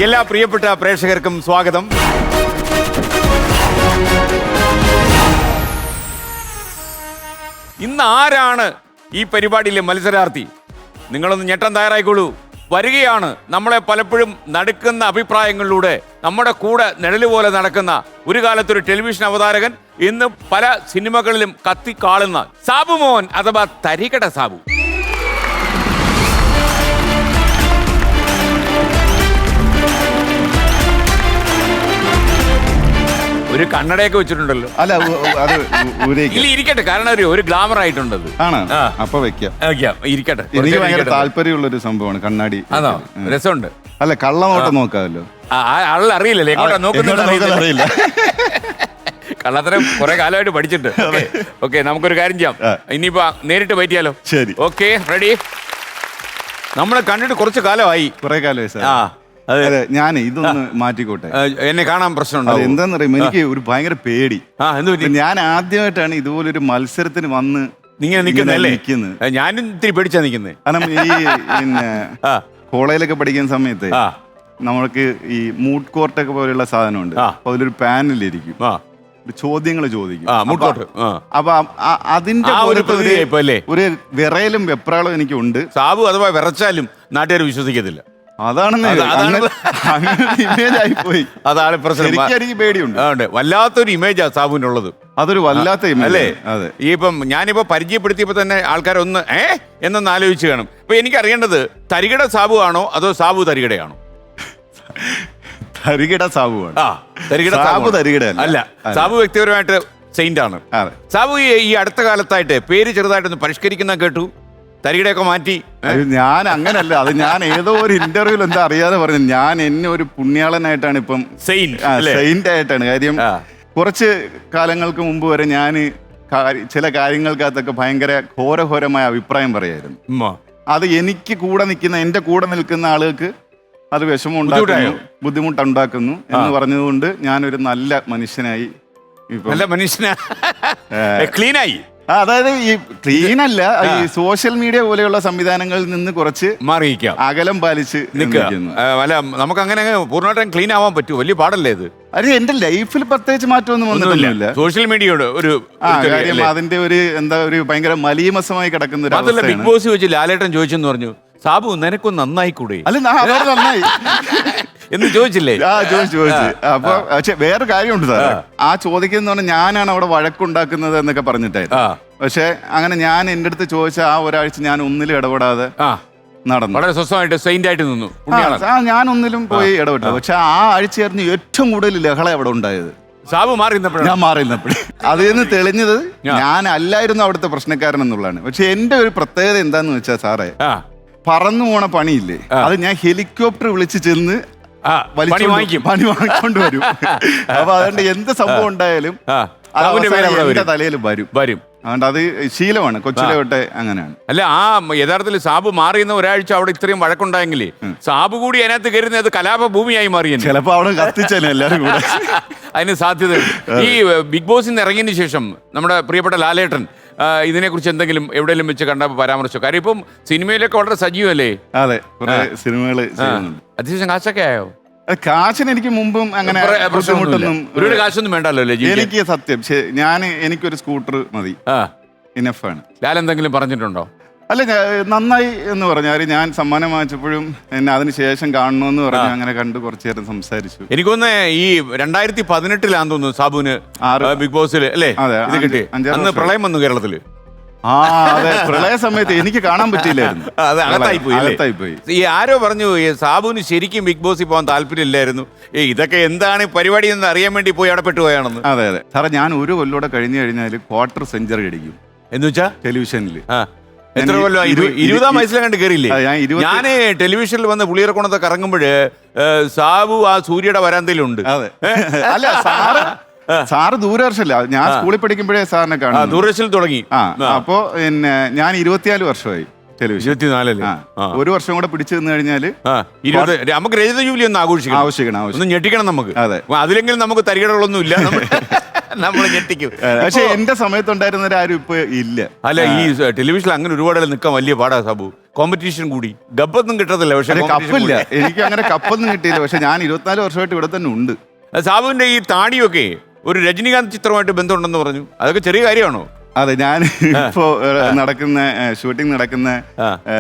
എല്ലാ പ്രിയപ്പെട്ട പ്രേക്ഷകർക്കും സ്വാഗതം. ഇന്ന് ആരാണ് ഈ പരിപാടിയിലെ മത്സരാർത്ഥി? നിങ്ങളൊന്ന് ഞെട്ടാൻ തയ്യാറായിക്കോളൂ. വരികയാണ് നമ്മളെ പലപ്പോഴും നടുക്കുന്ന അഭിപ്രായങ്ങളിലൂടെ നമ്മുടെ കൂടെ നിഴല് പോലെ നടക്കുന്ന ഒരു കാലത്തൊരു ടെലിവിഷൻ അവതാരകൻ, ഇന്ന് പല സിനിമകളിലും കത്തിക്കാളുന്ന സാബു മോൻ അഥവാ തരികട സാബു. ഒരു കണ്ണടയൊക്കെ വെച്ചിട്ടുണ്ടല്ലോ. അല്ല അത് ഇല്ല, ഇരിക്കട്ടെ, കാരണം ഒരു ഗ്ലാമർ ആയിട്ടുണ്ടത്. അപ്പൊ വെക്കാം, ഇരിക്കട്ടെ. എനിക്ക് ഭയങ്കര താല്പര്യമുള്ള ഒരു സംഭവമാണ് കണ്ണാടി. അതോ, രസമുണ്ട്. അല്ല, കള്ളനോട്ടം നോക്കാമല്ലോ. അറിയില്ലല്ലേ എങ്ങോട്ടാ നോക്കുന്നത് അറിയില്ല. കള്ളത്തരം കുറെ കാലമായിട്ട് പഠിച്ചിട്ട്. ഓക്കെ, നമുക്കൊരു കാര്യം ചെയ്യാം. ഇനിയിപ്പോ നേരിട്ട് പറ്റിയാലോ? ശരി, ഓക്കെ, റെഡി. നമ്മളെ കണ്ടിട്ട് കുറച്ച് കാലമായി. കുറെ കാലമായി സാർ. അതെ, ഞാൻ ഇതൊന്ന് മാറ്റിക്കോട്ടെ. എന്നെ കാണാൻ പ്രശ്നമുണ്ടോ? എന്താന്ന് പറയുമ്പോ എനിക്ക് ഒരു ഭയങ്കര പേടി. ഞാൻ ആദ്യമായിട്ടാണ് ഇതുപോലൊരു മത്സരത്തിന് വന്ന് നിൽക്കുന്നത്. ഞാനും ഇത്തിരി പേടിച്ചാ നിൽക്കുന്നത്. കാരണം ഈ പിന്നെ കോളേജിലൊക്കെ പഠിക്കുന്ന സമയത്ത് നമ്മൾക്ക് ഈ മൂട്ട് കോർട്ടൊക്കെ പോലെയുള്ള സാധനമുണ്ട്. അപ്പൊ അതിലൊരു പാനലിരിക്കും, ചോദ്യങ്ങൾ ചോദിക്കും. അപ്പൊ അതിന്റെ ഒരു വിറയലും വെപ്രാളും എനിക്കുണ്ട്. സാബു അഥവാ വിറച്ചാലും നാട്ടുകാർ വിശ്വസിക്കത്തില്ല. ഇമേജ് ആയിപ്പോയി. അതാണ് പ്രശ്നം. എനിക്ക് പേടിയുണ്ട്. വല്ലാത്തൊരു ഇമേജാ സാബുവിനുള്ളത്. അതൊരു വല്ലാത്ത ഇമേജ് അല്ലേ? അതെ. ഇപ്പം ഞാനിപ്പോ പരിചയപ്പെടുത്തിയപ്പോ തന്നെ ആൾക്കാരൊന്ന് എന്നൊന്ന് ആലോചിച്ച് കാണും. ഇപ്പൊ എനിക്ക് അറിയേണ്ടത് തരികട സാബു ആണോ അതോ സാബു തരികടയാണോ? തരികട സാബുവാണ്. സാബു തരികട അല്ല. സാബു വ്യക്തിപരമായിട്ട് സെയിന്റ് ആണ്. സാബു ഈ അടുത്ത കാലത്തായിട്ട് പേര് ചെറുതായിട്ടൊന്ന് പരിഷ്കരിക്കുന്ന കേട്ടു. തരികടയൊക്കെ മാറ്റി. ഞാൻ അങ്ങനല്ല, അത് ഞാൻ ഏതോ ഒരു ഇന്റർവ്യൂവിൽ എന്താ അറിയാതെ പറഞ്ഞു. ഞാൻ എന്നെ ഒരു പുണ്യാളനായിട്ടാണ് ഇപ്പം സെയിന്റ് ആയിട്ടാണ്. കാര്യം കുറച്ച് കാലങ്ങൾക്ക് മുമ്പ് വരെ ഞാൻ ചില കാര്യങ്ങൾക്കകത്തൊക്കെ ഭയങ്കര ഘോരഘോരമായ അഭിപ്രായം പറയായിരുന്നു. അത് എനിക്ക് കൂടെ നിൽക്കുന്ന, എന്റെ കൂടെ നിൽക്കുന്ന ആളുകൾക്ക് അത് വിഷമം ഉണ്ടാക്കുന്നു, ബുദ്ധിമുട്ടുണ്ടാക്കുന്നു എന്ന് പറഞ്ഞതുകൊണ്ട് ഞാനൊരു നല്ല മനുഷ്യനായി. ക്ലീനായി. അതായത് ഈ ക്ലീൻ അല്ല, ഈ സോഷ്യൽ മീഡിയ പോലെയുള്ള സംവിധാനങ്ങളിൽ നിന്ന് കുറച്ച് മാറിയിരിക്കാം, അകലം പാലിച്ച് അല്ല. നമുക്ക് അങ്ങനെ പൂർണ്ണമായിട്ടും ക്ലീൻ ആവാൻ പറ്റും? വലിയ പാടല്ലേ ഇത്? അത് എന്റെ ലൈഫിൽ പ്രത്യേകിച്ച് മാറ്റമൊന്നും വന്നിട്ടില്ല. സോഷ്യൽ മീഡിയയുടെ ഒരു കാര്യം, അതിന്റെ ഒരു എന്താ ഒരു ഭയങ്കര മലീമസമായി കിടക്കുന്ന ഒരു ബിഗ് ബോസ് വെച്ച് ലാലേട്ടൻ ചോദിച്ചെന്ന് പറഞ്ഞു, സാബു നിനക്കൊന്ന് നന്നായി കൂടെ? അല്ല, നന്നായി എന്ന് ചോദിച്ചില്ലേ? ചോദിച്ചു. അപ്പൊ പക്ഷെ വേറെ കാര്യമുണ്ട് സാർ. ആ ചോദിക്കുന്ന പറഞ്ഞാൽ ഞാനാണ് അവിടെ വഴക്കുണ്ടാക്കുന്നത് എന്നൊക്കെ പറഞ്ഞിട്ടായിരുന്നു. പക്ഷെ അങ്ങനെ ഞാൻ എന്റെ അടുത്ത് ചോദിച്ച ആ ഒരാഴ്ച ഞാൻ ഒന്നിലും ഇടപെടാതെ നടന്നു. വളരെ സ്വസ്ഥമായിട്ട് സെയിന്റ് ആയിട്ട് നിന്നു. ഞാൻ ഒന്നിലും പോയി ഇടപെട്ടു. പക്ഷെ ആ ആഴ്ചയായിരുന്നു ഏറ്റവും കൂടുതൽ ലഹള അവിടെ ഉണ്ടായത്. സാബു ഞാൻ മാറിയിരുന്നപ്പോഴേ അതിൽ നിന്ന് തെളിഞ്ഞത് ഞാൻ അല്ലായിരുന്നു അവിടുത്തെ പ്രശ്നക്കാരൻ എന്നുള്ളതാണ്. പക്ഷെ എന്റെ ഒരു പ്രത്യേകത എന്താന്ന് വെച്ചാൽ സാറേ, പറന്നു പോണ പണിയില്ലേ, അത് ഞാൻ ഹെലികോപ്റ്റർ വിളിച്ച് ചെന്ന് പണി വാങ്ങിക്കൊണ്ട് വരും. അപ്പൊ അതുകൊണ്ട് എന്ത് സംഭവം ഉണ്ടായാലും എന്റെ തലയിൽ വരും. അതുകൊണ്ട് അത് ശീലമാണ്, കൊച്ചിലെ തൊട്ടേ അങ്ങനെയാണ്. അല്ല, ആ യഥാർത്ഥത്തിൽ സാബു മാറിയുന്ന ഒരാഴ്ച അവിടെ ഇത്രയും വഴക്കുണ്ടായെങ്കിലേ സാബു കൂടി അതിനകത്ത് കയറുന്നത് കലാപ ഭൂമിയായി മാറിയ ചിലപ്പോ അവിടെ കത്തിച്ചല്ലേ എല്ലാവരും കൂടെ. അതിന് സാധ്യതയുണ്ട്. ഈ ബിഗ് ബോസിൽ നിന്ന് ഇറങ്ങിയതിന് ശേഷം നമ്മുടെ പ്രിയപ്പെട്ട ലാലേട്ടൻ ഇതിനെക്കുറിച്ച് എന്തെങ്കിലും എവിടെയെങ്കിലും വെച്ച് കണ്ടപ്പോൾ പരാമർശിച്ചോ? കാര്യം ഇപ്പം സിനിമയിലൊക്കെ വളരെ സജീവല്ലേ? അതെ, സിനിമകള് അത്യാവശ്യം കാശൊക്കെ ആയോ? കാശിന് എനിക്ക് മുമ്പും അങ്ങനെ ബുദ്ധിമുട്ടൊന്നും, ഒരു കാശൊന്നും വേണ്ടല്ലോ അല്ലേ? എനിക്ക് സത്യം എനിക്കൊരു സ്കൂട്ടർ മതി, ഇനഫാണ്. ലാൽ എന്തെങ്കിലും പറഞ്ഞിട്ടുണ്ടോ? അല്ല, നന്നായി എന്ന് പറഞ്ഞാൽ ഞാൻ സമ്മാനം വാങ്ങിച്ചപ്പോഴും എന്നെ അതിനുശേഷം കാണണമെന്ന് പറഞ്ഞു. അങ്ങനെ കണ്ട് കുറച്ചു നേരം സംസാരിച്ചു. എനിക്കൊന്ന് ഈ 2018 തോന്നുന്നു സാബുവിന് ബിഗ് ബോസിൽ അല്ലേ ഇത് കിട്ടി. അന്ന് പ്രളയം വന്നു കേരളത്തില്. അതെ, പ്രളയ സമയത്ത് എനിക്ക് കാണാൻ പറ്റിയില്ലായിരുന്നു. അകത്തായിപ്പോയി. ഈ ആരോ പറഞ്ഞു സാബുവിന് ശരിക്കും ബിഗ് ബോസിൽ പോകാൻ താല്പര്യമില്ലായിരുന്നു, ഇതൊക്കെ എന്താണ് പരിപാടി എന്ന് അറിയാൻ വേണ്ടി പോയി അവിടെ പെട്ടുപോയാണെന്ന്. അതെ സാറേ, ഞാൻ ഒരു കൊല്ലോടെ കഴിഞ്ഞു കഴിഞ്ഞാൽ ക്വാർട്ടർ സെഞ്ചുറി അടിക്കും. എന്ന് വെച്ചാ ടെലിവിഷനിൽ എത്ര കൊല്ലം? 20-ആം വയസ്സിലെ കണ്ട് കയറിയില്ലേ? ഞാൻ ടെലിവിഷനിൽ വന്ന് പുളിയറക്കോണത്തൊക്കെ ഇറങ്ങുമ്പോഴ് സാബു ആ സൂര്യയുടെ വരാന്തയിലുണ്ട്. അല്ല, സാറ് ദൂരദർശനില്ല, ഞാൻ സ്കൂളിൽ പഠിക്കുമ്പോഴേ സാറിനെ കാണും. ദൂരദർശനിൽ തുടങ്ങി. അപ്പോ പിന്നെ ഞാൻ 24 വർഷമായി ടെലിവിഷൻ. 24 ഒരു വർഷം കൂടെ പിടിച്ചു നിന്ന് കഴിഞ്ഞാല് നമുക്ക് രജത ജൂബിലി ഒന്ന് ആഘോഷിക്കണം. ഒന്ന് ഞെട്ടിക്കണം നമുക്ക്. അതെ, അതിലെങ്കിലും നമുക്ക് തരികടകളൊന്നും ഇല്ല. നമ്മൾ ഞെട്ടിക്കും. പക്ഷെ എന്റെ സമയത്തുണ്ടായിരുന്നവരാരും ഇപ്പൊ ഇല്ല. അല്ല, ഈ ടെലിവിഷനിൽ അങ്ങനെ ഒരുപാട് നിൽക്കാൻ വലിയ പാടാ സാബു. കോമ്പറ്റീഷൻ കൂടി, ഗപ്പൊന്നും കിട്ടത്തില്ല. പക്ഷെ കപ്പില്ല, എനിക്ക് അങ്ങനെ കപ്പൊന്നും കിട്ടിയില്ല. പക്ഷെ ഞാൻ 24 വർഷമായിട്ട് ഇവിടെ തന്നെ ഉണ്ട്. സാബുവിന്റെ ഈ താടിയൊക്കെ ഒരു രജനീകാന്ത് ചിത്രമായിട്ട് ബന്ധമുണ്ടെന്ന് പറഞ്ഞു. അതൊക്കെ ചെറിയ കാര്യമാണോ? അതെ, ഞാൻ ഇപ്പോ നടക്കുന്ന ഷൂട്ടിംഗ് നടക്കുന്ന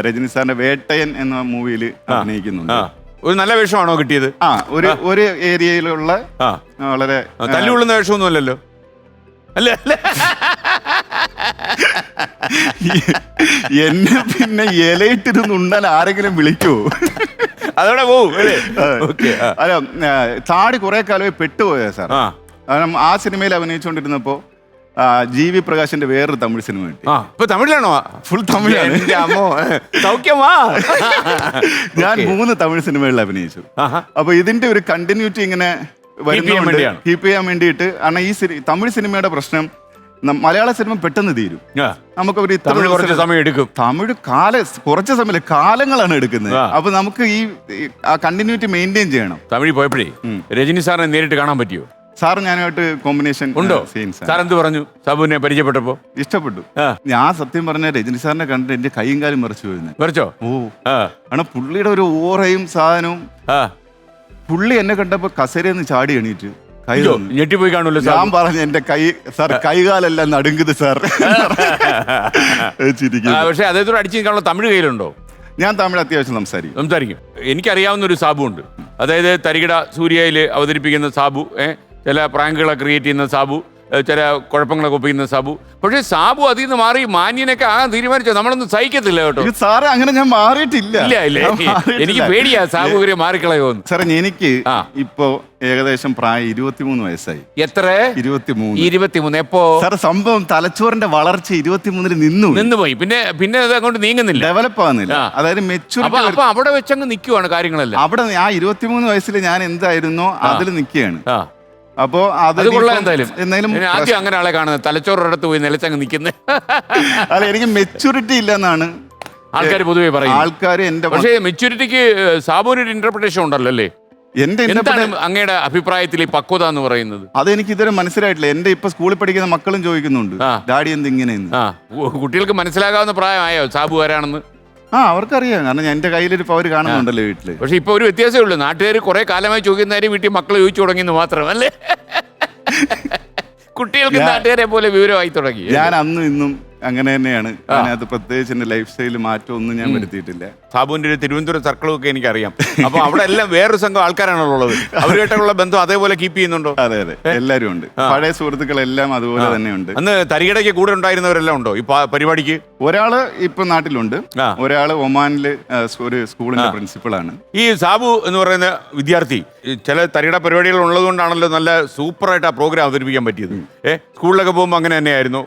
രജനി സാറിന്റെ വേട്ടയൻ എന്ന മൂവിയിൽ അഭിനയിക്കുന്നുണ്ട്. ഒരു നല്ല വേഷമാണോ കിട്ടിയത്? ഒരു ഏരിയയിലുള്ള വളരെ തല്ലുകൊള്ളുന്ന വേഷമൊന്നും അല്ലല്ലോ അല്ലേ? എന്നെ പിന്നെ ഇലയിട്ടിരുന്നുണ്ടാൽ ആരെങ്കിലും വിളിക്കുവോ? അതോടെ പോവും. അല്ല, താടി കുറെ കാലമായി പെട്ടുപോയ സാർ. കാരണം ആ സിനിമയിൽ അഭിനയിച്ചുകൊണ്ടിരുന്നപ്പോ ജി.വി. പ്രകാശിന്റെ വേറൊരു തമിഴ് സിനിമ കിട്ടി. ഇപ്പൊ തമിഴിലാണോ? ഫുൾ തമിഴാണ്. സൗഖ്യമാ. ഞാൻ 3 തമിഴ് സിനിമകളിൽ അഭിനയിച്ചു. അപ്പൊ ഇതിന്റെ ഒരു കണ്ടിന്യൂറ്റി ഇങ്ങനെ കീപ്പ് ചെയ്യാൻ വേണ്ടിയിട്ട്. കാരണം ഈ തമിഴ് സിനിമയുടെ പ്രശ്നം, മലയാള സിനിമ പെട്ടെന്ന് തീരും. നമുക്ക് ഒരു കുറച്ച് സമയം എടുക്കും. തമിഴ് കുറച്ച് സമയം കാലങ്ങളാണ് എടുക്കുന്നത്. അപ്പൊ നമുക്ക് ഈ കണ്ടിന്യൂറ്റി മെയിൻറ്റെയിൻ ചെയ്യണം. തമിഴ് പോയപ്പോഴേ രജനി സാറിനെ നേരിട്ട് കാണാൻ പറ്റിയോ? സാർ ഞാനുമായിട്ട് കോമ്പിനേഷൻ ഉണ്ടോ? സാർ എന്ത് പറഞ്ഞു സാബുവിനെ പരിചയപ്പെട്ടപ്പോ? ഇഷ്ടപ്പെട്ടു. ഞാൻ സത്യം പറഞ്ഞ രജനി സാറിനെ കണ്ടിട്ട് എന്റെ കൈയും കാലും മറിച്ചു പോയിരുന്നു. മറിച്ചോ? കാരണം പുള്ളിയുടെ ഒരു ഓറയും സാധനവും. പുള്ളി എന്നെ കണ്ടപ്പോ കസേരന്ന് ചാടി എണീറ്റ് ഞെട്ടിപ്പോയി കാണുമല്ലോ. ഞാൻ പറഞ്ഞു എന്റെ കൈകാലെല്ലാം നടുങ്ങുത് സാർ. പക്ഷെ അദ്ദേഹത്തോട് അടിച്ചു നിൽക്കാനുള്ള തമിഴ് കയ്യിലുണ്ടോ? ഞാൻ തമിഴ് അത്യാവശ്യം സംസാരിക്കും. എനിക്കറിയാവുന്ന ഒരു സാബു ഉണ്ട്. അതായത് തരികിട സൂര്യയിൽ അവതരിപ്പിക്കുന്ന സാബു, ചില പ്രാങ്കുകളൊക്കെ ക്രിയേറ്റ് ചെയ്യുന്ന സാബു, ചില കുഴപ്പങ്ങളൊക്കെ ഒപ്പിക്കുന്ന സാബു. പക്ഷെ സാബു അതിൽ നിന്ന് മാറി മാന്യനൊക്കെ ആകാൻ തീരുമാനിച്ചോ? നമ്മളൊന്നും സഹിക്കത്തില്ല കേട്ടോ സാറേ. അങ്ങനെ ഞാൻ മാറിയിട്ടില്ല. എനിക്ക് പേടിയാ സാബു ഇവരെ മാറിക്കളയോന്ന്. സാറേ, എനിക്ക് ഇപ്പോ ഏകദേശം പ്രായം 23 വയസ്സായി. എത്ര? 23. എപ്പോ? സാറേ, സംഭവം തലച്ചോറിന്റെ വളർച്ച 23-ൽ നിന്നുപോയി. പിന്നെ അത് അങ്ങോട്ട് നീങ്ങുന്നില്ല, ഡെവലപ്പ് ആകുന്നില്ല. അതായത് മെച്ചൂരിറ്റി. അപ്പൊ അവിടെ വെച്ചങ്ങ് നിൽക്കുവാണ് കാര്യങ്ങളെല്ലാം. അവിടെ ആ 23 വയസ്സിൽ ഞാൻ എന്തായിരുന്നോ അതിൽ നിൽക്കുകയാണ്. അപ്പോ അത് കൊള്ളാം. എന്തായാലും ആദ്യം അങ്ങനെ ആളെ കാണുന്നത് തലച്ചോറടുത്ത് പോയി നിലച്ചങ്ങ് നിൽക്കുന്നത്. അല്ല, എനിക്ക് മെച്ചൂരിറ്റി ഇല്ലെന്നാണ് ആൾക്കാർ പൊതുവെ പറയും. പക്ഷേ മെച്ചൂരിറ്റിക്ക് സാബുവിന് ഒരു ഇന്റർപ്രിട്ടേഷൻ ഉണ്ടല്ലോ അല്ലേ? എന്താണ് അങ്ങയുടെ അഭിപ്രായത്തിൽ ഈ പക്വത എന്ന് പറയുന്നത്? അതെനിക്ക് ഇതുവരെ മനസ്സിലായിട്ടില്ല. എന്റെ ഇപ്പൊ സ്കൂളിൽ പഠിക്കുന്ന മക്കളും ചോദിക്കുന്നുണ്ട്, ഡാഡി എന്ത് ഇങ്ങനെ. കുട്ടികൾക്ക് മനസ്സിലാകാവുന്ന പ്രായമായോ സാബു ആരാണെന്ന്? അവർക്കറിയാം. കാരണം എന്റെ കയ്യിലൊരു പവർ കാണുന്നുണ്ടല്ലോ വീട്ടില്. പക്ഷെ ഇപ്പൊ ഒരു വ്യത്യാസമേ ഉള്ളൂ. നാട്ടുകാർ കുറെ കാലമായി ചോദിക്കുന്നവരെ വീട്ടിൽ മക്കൾ ചോദിച്ചു തുടങ്ങിയെന്ന് മാത്രമല്ലേ? കുട്ടികൾക്ക് നാട്ടുകാരെ പോലെ വിവരമായി തുടങ്ങി. ഞാൻ അന്നും ഇന്നും അങ്ങനെ തന്നെയാണ്. അതിനകത്ത് പ്രത്യേകിച്ച് എന്റെ ലൈഫ് സ്റ്റൈലിൽ മാറ്റം ഒന്നും ഞാൻ വരുത്തിയിട്ടില്ല. സാബുവിന്റെ ഒരു തിരുവനന്തപുരം സർക്കിളും ഒക്കെ എനിക്കറിയാം. അപ്പൊ അവിടെ എല്ലാം വേറൊരു സംഘം ആൾക്കാരാണല്ലോ ഉള്ളത്. അവരുമായിട്ടുള്ള ബന്ധം അതേപോലെ കീപ്പ് ചെയ്യുന്നുണ്ടോ? അതെ, എല്ലാരും ഉണ്ട്. പഴയ സുഹൃത്തുക്കളെല്ലാം അതുപോലെ തന്നെയുണ്ട്. അന്ന് തരികിടയ്ക്ക് കൂടെ ഉണ്ടായിരുന്നവരെല്ലാം ഉണ്ടോ ഈ പരിപാടിക്ക്? ഒരാള് ഇപ്പൊ നാട്ടിലുണ്ട്, ഒരാള് ഒമാനില് ഒരു സ്കൂളിന്റെ പ്രിൻസിപ്പളാണ്. ഈ സാബു എന്ന് പറയുന്ന വിദ്യാർത്ഥി ചില തരികിട പരിപാടികൾ ഉള്ളത് കൊണ്ടാണല്ലോ നല്ല സൂപ്പറായിട്ട് ആ പ്രോഗ്രാം അവതരിപ്പിക്കാൻ പറ്റിയത്. സ്കൂളിലൊക്കെ പോകുമ്പോൾ അങ്ങനെ തന്നെയായിരുന്നു.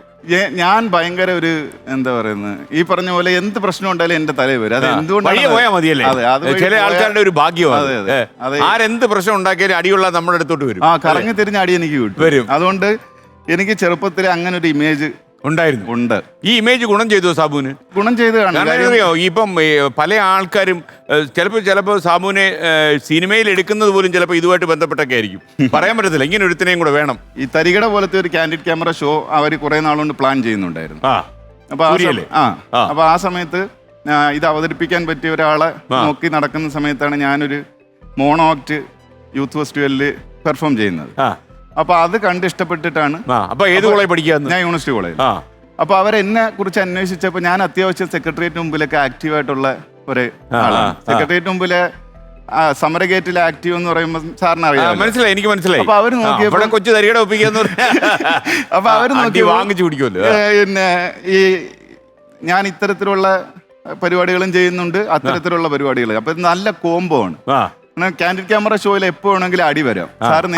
ഞാൻ ഭയങ്കര ഒരു എന്താ പറയുന്നത്, ഈ പറഞ്ഞ പോലെ എന്ത് പ്രശ്നം ഉണ്ടായാലും എന്റെ തലയിൽ വരും. അത് എന്തുകൊണ്ടാണ് പോയാൽ മതിയല്ലേ? ചില ആൾക്കാരുടെ ഒരു ഭാഗ്യമാണ്. ആരെന്ത് പ്രശ്നം ഉണ്ടാക്കിയാലും അടിയുള്ള നമ്മുടെ അടുത്തോട്ട് വരും. കറങ്ങി തിരിഞ്ഞ അടി എനിക്ക് വരും. അതുകൊണ്ട് എനിക്ക് ചെറുപ്പത്തിൽ അങ്ങനെ ഒരു ഇമേജ് ഉണ്ട്. ഈ ഇമേജ് ഗുണം ചെയ്തു സാബുവിന്? ഗുണം ചെയ്ത് അറിയോ? ഇപ്പം പല ആൾക്കാരും ചിലപ്പോൾ സാബുവിനെ സിനിമയിൽ എടുക്കുന്നത് പോലും ചിലപ്പോൾ ഇതുമായിട്ട് ബന്ധപ്പെട്ടൊക്കെ ആയിരിക്കും. പറയാൻ പറ്റത്തില്ല. ഇങ്ങനെ ഒരുത്തിനെയും കൂടെ വേണം. ഈ തരികിട പോലത്തെ ഒരു കാൻഡിഡ് ക്യാമറ ഷോ അവർ കുറെ നാളുകൊണ്ട് പ്ലാൻ ചെയ്യുന്നുണ്ടായിരുന്നു. അപ്പൊ ആ സമയത്ത് ഇത് അവതരിപ്പിക്കാൻ പറ്റിയ ഒരാളെ നോക്കി നടക്കുന്ന സമയത്താണ് ഞാനൊരു മോണോ ആക്ട് യൂത്ത് ഫെസ്റ്റിവലില് പെർഫോം ചെയ്യുന്നത്. അപ്പൊ അത് കണ്ട് ഇഷ്ടപ്പെട്ടിട്ടാണ്. ഏത് കോളേജ് പഠിക്കുക? ഞാൻ യൂണിവേഴ്സിറ്റി കോളേജ്. അപ്പൊ അവരെന്നെ കുറിച്ച് അന്വേഷിച്ചപ്പോ ഞാൻ അത്യാവശ്യം സെക്രട്ടേറിയറ്റ് മുമ്പിലൊക്കെ ആക്റ്റീവായിട്ടുള്ള ഒരു ആളാണ്. സെക്രട്ടേറിയറ്റ് മുമ്പിലെ സമരഗേറ്റിലെ ആക്റ്റീവ് എന്ന് പറയുമ്പോൾ സാറിന് അറിയാം. മനസ്സിലായി, എനിക്ക് മനസ്സിലായി. അപ്പൊ അവര് നോക്കിയപ്പോ കൊച്ചു തരികട ഒപ്പിക്കാന്ന് അപ്പൊ അവര് നോക്കി വാങ്ങിച്ചു കുടിക്കുമല്ലോ. പിന്നെ ഈ ഞാൻ ഇത്തരത്തിലുള്ള പരിപാടികളും ചെയ്യുന്നുണ്ട്, അത്തരത്തിലുള്ള പരിപാടികൾ. അപ്പൊ നല്ല കോംബോ ആണ്. കാൻഡിഡ് ക്യാമറ ഷോയിൽ എപ്പോ വേണമെങ്കിലും അടി വരാം. സാറിന്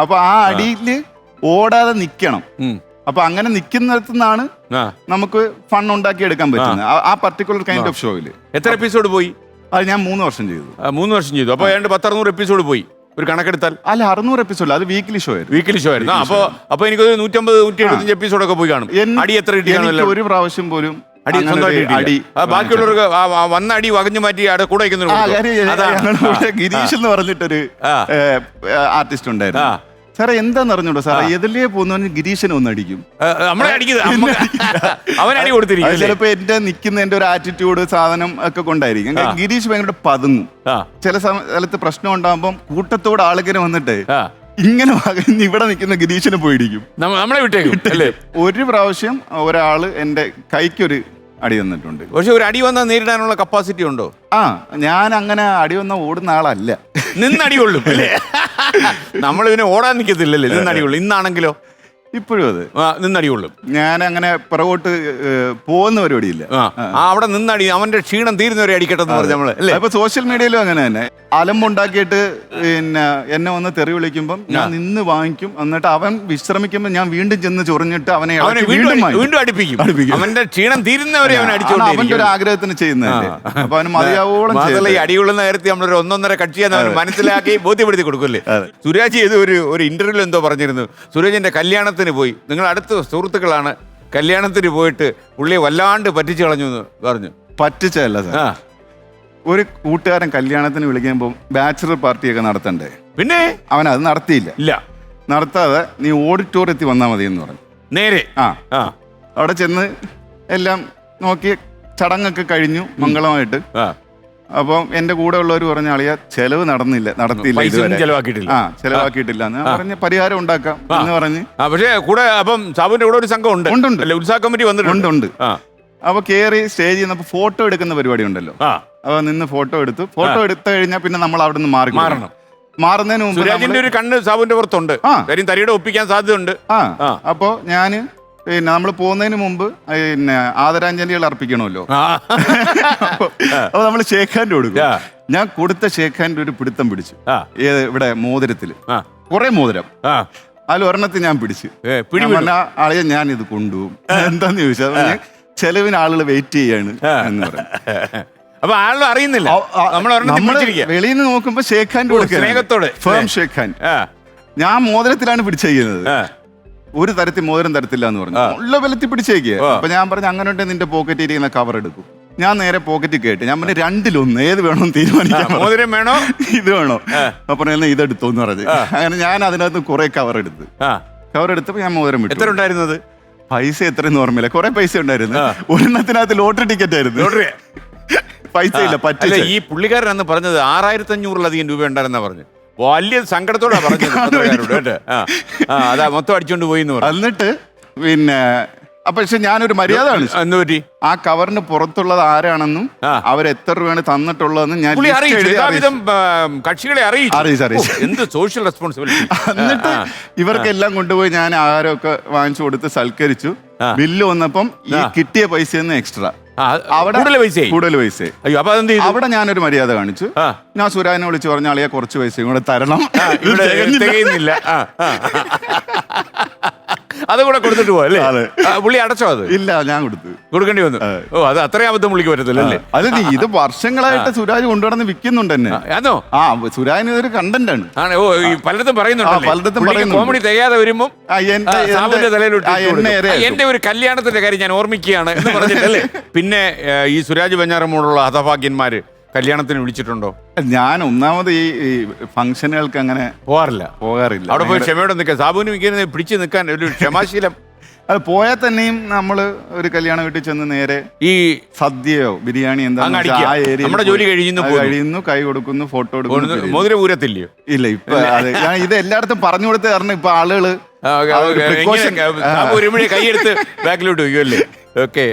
അപ്പൊ ആ അടിയില് ഓടാതെ നിക്കണം. അപ്പൊ അങ്ങനെ നിൽക്കുന്നിടത്തുനിന്നാണ് നമുക്ക് ഫൺ ഉണ്ടാക്കി എടുക്കാൻ പറ്റുന്നത് ആ പർട്ടിക്കുലർ കൈൻഡ് ഓഫ് ഷോയില്. എത്ര എപ്പിസോഡ് പോയി? അത് ഞാൻ 3 വർഷം ചെയ്തു. 3 വർഷം ചെയ്തു. അപ്പൊ 1000-600 എപ്പിസോഡ് പോയി ഒരു കണക്കെടുത്താൽ. അല്ല, 600 എപ്പിസോഡ്. അത് വീക്കിലി ഷോ ആയിരുന്നു. വീക്കിലി ഷോ ആയിരുന്നു. അപ്പൊ എനിക്കൊരു 150-175 എപ്പിസോഡൊക്കെ പോയി കാണും. അടി എത്ര കിട്ടിയാണല്ലോ? ഒരു പ്രാവശ്യം പോലും അടി ബാക്കിയുള്ളവർക്ക് വന്ന അടി വകഞ്ഞു മാറ്റി അവിടെ കൂടെ ഗിരീഷ് എന്ന് പറഞ്ഞിട്ടൊരു ആർട്ടിസ്റ്റ് ഉണ്ടായിരുന്നു. സാറേ എന്താന്ന് അറിഞ്ഞൂടോ സാറേ, എതിലേ പോകുന്നവന് ഗിരീശനെ ഒന്ന് അടിക്കും. നമ്മളെ അവനടി കൊടുത്തിരിക്കും. ചിലപ്പോ എന്റെ നിൽക്കുന്ന എന്റെ ഒരു ആറ്റിറ്റ്യൂഡ് സാധനം ഒക്കെ കൊണ്ടായിരിക്കും. ഗിരീഷ് ഭയങ്കര പതുങ്ങും. ചില സ്ഥലത്ത് പ്രശ്നം ഉണ്ടാകുമ്പോൾ കൂട്ടത്തോട് ആളുകൾ വന്നിട്ട് ഇങ്ങനെ ഇവിടെ നിൽക്കുന്ന ഗിരീഷിനെ പോയിടിക്കും, നമ്മളെ വിട്ടേക്കും. ഒരു പ്രാവശ്യം ഒരാള് എന്റെ കൈക്കൊരു അടി വന്നിട്ടുണ്ട്. പക്ഷെ ഒരു അടി വന്നാൽ നേരിടാനുള്ള കപ്പാസിറ്റി ഉണ്ടോ? ഞാൻ അങ്ങനെ അടി വന്ന ഓടുന്ന ആളല്ല. നിന്നടി കൊള്ളും അല്ലേ? നമ്മൾ ഇതിനെ ഓടാൻ നിൽക്കത്തില്ലല്ലേ, നിന്നടി കൊള്ളും. ഇന്നാണെങ്കിലോ ഇപ്പോഴും അത് നിന്നടി കൊള്ളും. ഞാൻ അങ്ങനെ പുറകോട്ട് പോകുന്ന പരിപാടിയില്ല. അവിടെ നിന്നടി, അവന്റെ ക്ഷീണം തീരുന്നവരെ അടിക്കട്ടെ എന്ന് പറഞ്ഞ നമ്മള്. ഇപ്പൊ സോഷ്യൽ മീഡിയയിലും അങ്ങനെ തന്നെ അലമ്പുണ്ടാക്കിയിട്ട് പിന്നെ എന്നെ വന്ന് തെറി വിളിക്കുമ്പോൾ ഞാൻ നിന്ന് വാങ്ങിക്കും. എന്നിട്ട് അവൻ വിശ്രമിക്കുമ്പോൾ ഞാൻ വീണ്ടും ചെന്ന് ചൊറിഞ്ഞിട്ട് അവനെ വീണ്ടും അടുപ്പിക്കും. അവന്റെ ക്ഷീണം തീരുന്നവരെ അവൻ അടിച്ചു. അവന്റെ ഒരു ആഗ്രഹത്തിന് ചെയ്യുന്നതല്ലേ, അപ്പൊ അവന് മതിയാവോളം. ഈ അടികൊള്ളുന്ന കാര്യത്തിൽ നമ്മളൊരു 1.5 കക്ഷിയെന്ന് അവൻ മനസ്സിലാക്കി ബോധ്യപ്പെടുത്തി കൊടുക്കൂല്ലേ. സുരാജ് ചെയ്ത് ഒരു ഇന്റർവ്യൂവിൽ എന്തോ പറഞ്ഞിരുന്നു, സുരാജിന്റെ കല്യാണത്തിന് പോയി, നിങ്ങൾ അടുത്ത സുഹൃത്തുക്കളാണ്, കല്യാണത്തിന് പോയിട്ട് പുള്ളിയെ വല്ലാണ്ട് പറ്റിച്ചു കളഞ്ഞു എന്ന് പറഞ്ഞു. പറ്റിച്ചല്ല സാർ, ഒരു കൂട്ടുകാരൻ കല്യാണത്തിന് വിളിക്കുമ്പോൾ ബാച്ചിലർ പാർട്ടിയൊക്കെ നടത്തണ്ടേ, പിന്നെ അവൻ അത് നടത്തിയില്ല. നടത്താതെ നീ ഓഡിറ്റോറിയത്തിൽ വന്നാൽ മതി എന്ന് പറഞ്ഞു. നേരെ അവിടെ ചെന്ന് എല്ലാം നോക്കി ചടങ്ങൊക്കെ കഴിഞ്ഞു മംഗളമായിട്ട്. അപ്പം എന്റെ കൂടെ ഉള്ളവർ പറഞ്ഞ ആളിയാ ചെലവ് നടത്തിയില്ല ചെലവാക്കിയിട്ടില്ല എന്ന് പറഞ്ഞ് പരിഹാരം ഉണ്ടാക്കാം എന്ന് പറഞ്ഞ്. പക്ഷേ കൂടെ അപ്പം സാബുവിന്റെ കൂടെ ഒരു സംഘം ഉണ്ട്, ഉത്സാഹ കമ്മിറ്റി വന്നിട്ടുണ്ട്. അപ്പൊ കേറി സ്റ്റേജിൽ നിന്നപ്പോ ഫോട്ടോ എടുക്കുന്ന പരിപാടി ഉണ്ടല്ലോ, അപ്പൊ നിന്ന് ഫോട്ടോ എടുത്തു കഴിഞ്ഞാൽ പിന്നെ നമ്മൾ അവിടെ നിന്ന് മാറണം. മാറുന്നതിന് മുമ്പ് സുരാജിന്റെ ഒരു കണ്ണ് സാബുവിന്റെ പുറത്തുണ്ട്, കാര്യം തരിയുടെ ഒപ്പിക്കാൻ സാധ്യതയുണ്ട്. അപ്പോ ഞാന് പിന്നെ നമ്മൾ പോകുന്നതിന് മുമ്പ് പിന്നെ ആദരാഞ്ജലികൾ അർപ്പിക്കണമല്ലോ. അപ്പൊ നമ്മൾ ഷേക്ക് ഹാൻഡ് കൊടുക്കും. ഞാൻ കൊടുത്ത ഷേക്ക് ഹാൻഡ് ഒരു പിടുത്തം പിടിച്ചു. ഇവിടെ മോതിരത്തില് കുറെ മോതിരം, അതിൽ ഒരെണ്ണത്തിൽ ഞാൻ പിടിച്ചു. ആളെ ഞാൻ ഇത് കൊണ്ടുപോകും. എന്താന്ന് ചോദിച്ചാൽ ചെലവിന് ആളുകൾ വെയിറ്റ് ചെയ്യാണ് എന്ന് പറയും. അപ്പൊ ആളുകൾ അറിയുന്നില്ല, നമ്മള് വെളിയിൽ നിന്ന് നോക്കുമ്പോ ഷേക്ക് ഹാൻഡ് കൊടുക്കുക, ഫേം ഷേക്ക് ഹാൻഡ്. ഞാൻ മോതിരത്തിലാണ് പിടിച്ചിരിക്കുന്നത്, ഒരു തരത്തിൽ മോതിരം തരത്തില്ല എന്ന് പറഞ്ഞു. ഉള്ള ബലത്തിൽ പിടിച്ചേക്കുക. അപ്പൊ ഞാൻ പറഞ്ഞു അങ്ങനെ ഉണ്ടെങ്കിൽ നിന്റെ പോക്കറ്റിൽ ഇരിക്കുന്ന കവർ എടുക്കും. ഞാൻ നേരെ പോക്കറ്റിൽ കേട്ട് ഞാൻ പറഞ്ഞു രണ്ടിലൊന്ന് ഏത് വേണമെന്ന് തീരുമാനിക്കാം, മോതിരം വേണോ ഇത് വേണോ. അപ്പൊ ഇതെടുത്തോന്ന് പറഞ്ഞു. അങ്ങനെ ഞാൻ അതിനകത്ത് കുറെ കവർ എടുത്തപ്പോ ഞാൻ മോതിരം വിട്ടു. എത്ര ഉണ്ടായിരുന്നത്? പൈസ എത്രയെന്ന് ഓർമ്മയില്ല, കുറെ പൈസ ഉണ്ടായിരുന്നു. ഒരെണ്ണത്തിനകത്ത് ലോട്ടറി ടിക്കറ്റ് ആയിരുന്നു. പൈസ ഇല്ല, പറ്റില്ല. ഈ പുള്ളിക്കാരൻ അന്ന് പറഞ്ഞത് 6500-ലധികം രൂപ ഉണ്ടായിരുന്നാ പറഞ്ഞു. വലിയ സങ്കടത്തോടാ പറഞ്ഞത്. അതാ മൊത്തം അടിച്ചോണ്ട് പോയി എന്ന് പറഞ്ഞു. എന്നിട്ട് പിന്നെ പക്ഷെ ഞാനൊരു മര്യാദ കാണിച്ചു. ആ കവറിന് പുറത്തുള്ളത് ആരാണെന്നും അവരെത്ര രൂപയാണ് തന്നിട്ടുള്ളതെന്നും ഞാൻ കക്ഷികളെ അറിയിച്ചു. എന്ത് സോഷ്യൽ റെസ്പോൺസിബിലിറ്റി. എന്നിട്ട് ഇവർക്കെല്ലാം കൊണ്ടുപോയി ഞാൻ ആഹാരമൊക്കെ വാങ്ങിച്ചു കൊടുത്ത് സൽക്കരിച്ചു. ബില്ല് വന്നപ്പം ഈ കിട്ടിയ പൈസ എക്സ്ട്രാ കൂടുതൽ പൈസ. അവിടെ ഞാനൊരു മര്യാദ കാണിച്ചു. ഞാൻ സുരാജിനെ വിളിച്ച് പറഞ്ഞ ആളിയെ കുറച്ച് പൈസയും കൂടെ തരണം, തികയുന്നില്ല. അതുകൂടെ കൊടുത്തിട്ട് പോയല്ലേ? പുള്ളി അടച്ചോ? അത് ഇല്ല, ഞാൻ കൊടുക്കേണ്ടി വന്നു. അത് അത്രയും അബദ്ധം പുള്ളിക്ക് പറ്റത്തില്ലല്ലേ? അല്ല, ഇത് വർഷങ്ങളായിട്ട് സുരാജ് കൊണ്ടുവന്ന് വിൽക്കുന്നുണ്ട് തന്നെ. സുരാജിന് ഇതൊരു കണ്ടന്റ് ആണ്. പലയിടത്തും പറയുന്നുണ്ട്. കോമഡി തികയാതെ വരുമ്പോ എന്റെ ഒരു കല്യാണത്തിന്റെ കാര്യം ഞാൻ ഓർമ്മിക്കുകയാണ് എന്ന് പറഞ്ഞിട്ടല്ലേ. പിന്നെ ഈ സുരാജ് വെഞ്ഞാറമ്മൂടുള്ള ഹതഭാഗ്യന്മാര് കല്യാണത്തിന് വിളിച്ചിട്ടുണ്ടോ? ഞാൻ ഒന്നാമത് ഈ ഫംഗ്ഷനുകൾക്ക് അങ്ങനെ പോകാറില്ല. അവിടെ പോയി ക്ഷമയോടെ നിൽക്കാൻ, സാബുവിന് മിക്ക പിടിച്ചു നിൽക്കാൻ ഒരു ക്ഷമാശീലം. അത് പോയാൽ തന്നെയും നമ്മള് ഒരു കല്യാണം വീട്ടിൽ ചെന്ന് നേരെ ഈ സദ്യയോ ബിരിയാണി എന്താ നമ്മുടെ ജോലി കഴിയുന്നു, കൈ കൊടുക്കുന്നു, ഫോട്ടോ എടുക്കുന്നു. മോതിരപൂരത്തില്ലയോ? ഇല്ല, ഇപ്പൊ ഇത് എല്ലായിടത്തും പറഞ്ഞു കൊടുത്ത് കാരണം ഇപ്പൊ ആളുകള് കൈയെടുത്ത് ബാക്കിലോട്ട് വയ്ക്കുമല്ലേ? ഓക്കെ.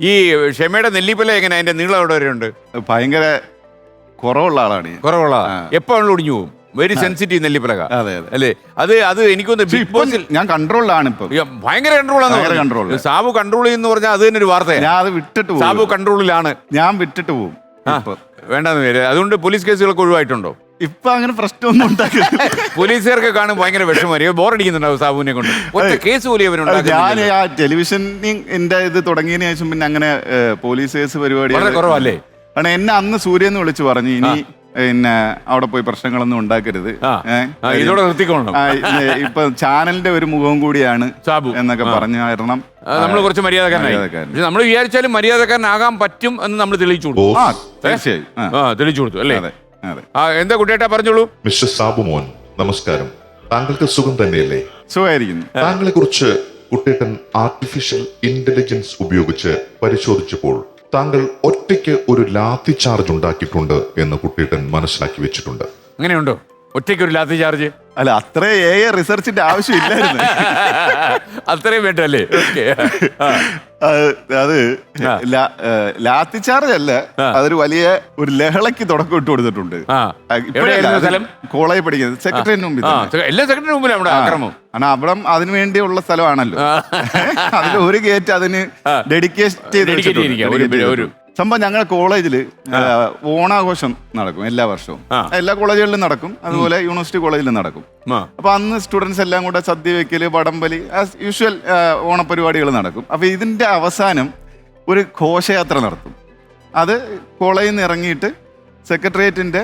ഈ ക്ഷമയുടെ നെല്ലിപ്പല എങ്ങനെ, അതിന്റെ നീളം എവിടെ വരെ ഉണ്ട്? ഭയങ്കര കുറവുള്ള ആളാണ്. എപ്പോ ഒടിഞ്ഞു പോകും. വെരി സെൻസിറ്റീവ് നെല്ലിപ്പലക. അല്ലേ? അത് എനിക്കൊന്ന് ബിഗ് ബോസിൽ ഞാൻ കൺട്രോളിലാണ് ഇപ്പൊ. ഭയങ്കര കൺട്രോൾ. സാബു കൺട്രോൾ ചെയ്യുന്ന പറഞ്ഞാൽ അത് തന്നെ ഒരു വാർത്തയാണ്. ഞാൻ അത് വിട്ടിട്ട് പോകും. സാബു കൺട്രോളിലാണ്. ഞാൻ വിട്ടിട്ട് പോകും. വേണ്ടെന്ന് പേര്. അതുകൊണ്ട് പോലീസ് കേസുകളൊക്കെ ഒഴിവായിട്ടുണ്ടോ? ഇപ്പൊ അങ്ങനെ പ്രശ്നമൊന്നും ഉണ്ടാക്കില്ല. പോലീസുകാർക്ക് കാണും ഭയങ്കര വിഷമം, ബോറടിക്കുന്നുണ്ടാവും സാബുവിനെ കൊണ്ട്. ഒറ്റ കേസ് പോലും ഞാൻ ആ ടെലിവിഷന്റെ ഇത് തുടങ്ങിയതിനു ശേഷം പിന്നെ അങ്ങനെ പോലീസ് കേസ് പരിപാടി കുറവല്ലേ? കാരണം എന്നെ അന്ന് സൂര്യന്ന് വിളിച്ചു പറഞ്ഞു ഇനി പിന്നെ അവിടെ പോയി പ്രശ്നങ്ങളൊന്നും ഉണ്ടാക്കരുത്, ഇതോടെ നിർത്തിക്കോണം, ഇപ്പൊ ചാനലിന്റെ ഒരു മുഖവും കൂടിയാണ് സാബു എന്നൊക്കെ പറഞ്ഞു. കാരണം നമ്മൾ കുറച്ച് മര്യാദക്കാരനായി. പക്ഷെ നമ്മൾ വിചാരിച്ചാലും മര്യാദക്കാരനാകാൻ പറ്റും എന്ന് നമ്മൾ തെളിയിച്ചു കൊടുത്തു. തീർച്ചയായും തെളിയിച്ചു കൊടുത്തു അല്ലേ? എന്താ കുട്ടിയേട്ടാ പറഞ്ഞോളൂ. മിസ്റ്റർ സാബു മോൻ, നമസ്കാരം. താങ്കൾക്ക് സുഖം തന്നെയല്ലേ? സുഖമായിരിക്കുന്നു. താങ്കളെ കുറിച്ച് കുട്ടേട്ടൻ ആർട്ടിഫിഷ്യൽ ഇന്റലിജൻസ് ഉപയോഗിച്ച് പരിശോധിച്ചപ്പോൾ താങ്കൾ ഒറ്റയ്ക്ക് ഒരു ലാത്തി ചാർജ് ഉണ്ടാക്കിയിട്ടുണ്ട് എന്ന് കുട്ടേട്ടൻ മനസ്സിലാക്കി വെച്ചിട്ടുണ്ട്. അങ്ങനെയുണ്ടോ? ഒറ്റയ്ക്ക് ഒരു ലാത്തി ചാർജ്? അല്ല, അത്ര റിസർച്ചിന്റെ ആവശ്യമില്ലായിരുന്നു. അത്രയും വേണ്ടല്ലേ? അത് ലാത്തി ചാർജ് അല്ല, അതൊരു വലിയ ഒരു ലഹളയ്ക്ക് തുടക്കം ഇട്ട് കൊടുത്തിട്ടുണ്ട്. കോളേജ് പഠിക്കുന്നത് സെക്രട്ടറിന്റെ മുമ്പിൽ, എല്ലാ സെക്രട്ടറിന്റെ മുമ്പിൽ അവിടെ ആക്രമം. കാരണം അവിടെ അതിനു വേണ്ടിയുള്ള സ്ഥലമാണല്ലോ. അതിൽ ഒരു ഗേറ്റ് അതിന് ഡെഡിക്കേറ്റ് ചെയ്ത് സംഭവം. ഞങ്ങളുടെ കോളേജിൽ ഓണാഘോഷം നടക്കും എല്ലാ വർഷവും. എല്ലാ കോളേജുകളിലും നടക്കും, അതുപോലെ യൂണിവേഴ്സിറ്റി കോളേജിലും നടക്കും. അപ്പൊ അന്ന് സ്റ്റുഡൻസ് എല്ലാം കൂടെ സദ്യ വെക്കല്, വടംവലി, ആസ് യൂഷ്വൽ ഓണപരിപാടികൾ നടക്കും. അപ്പൊ ഇതിന്റെ അവസാനം ഒരു ഘോഷയാത്ര നടത്തും. അത് കോളേജിൽ നിന്ന് ഇറങ്ങിയിട്ട് സെക്രട്ടേറിയറ്റിന്റെ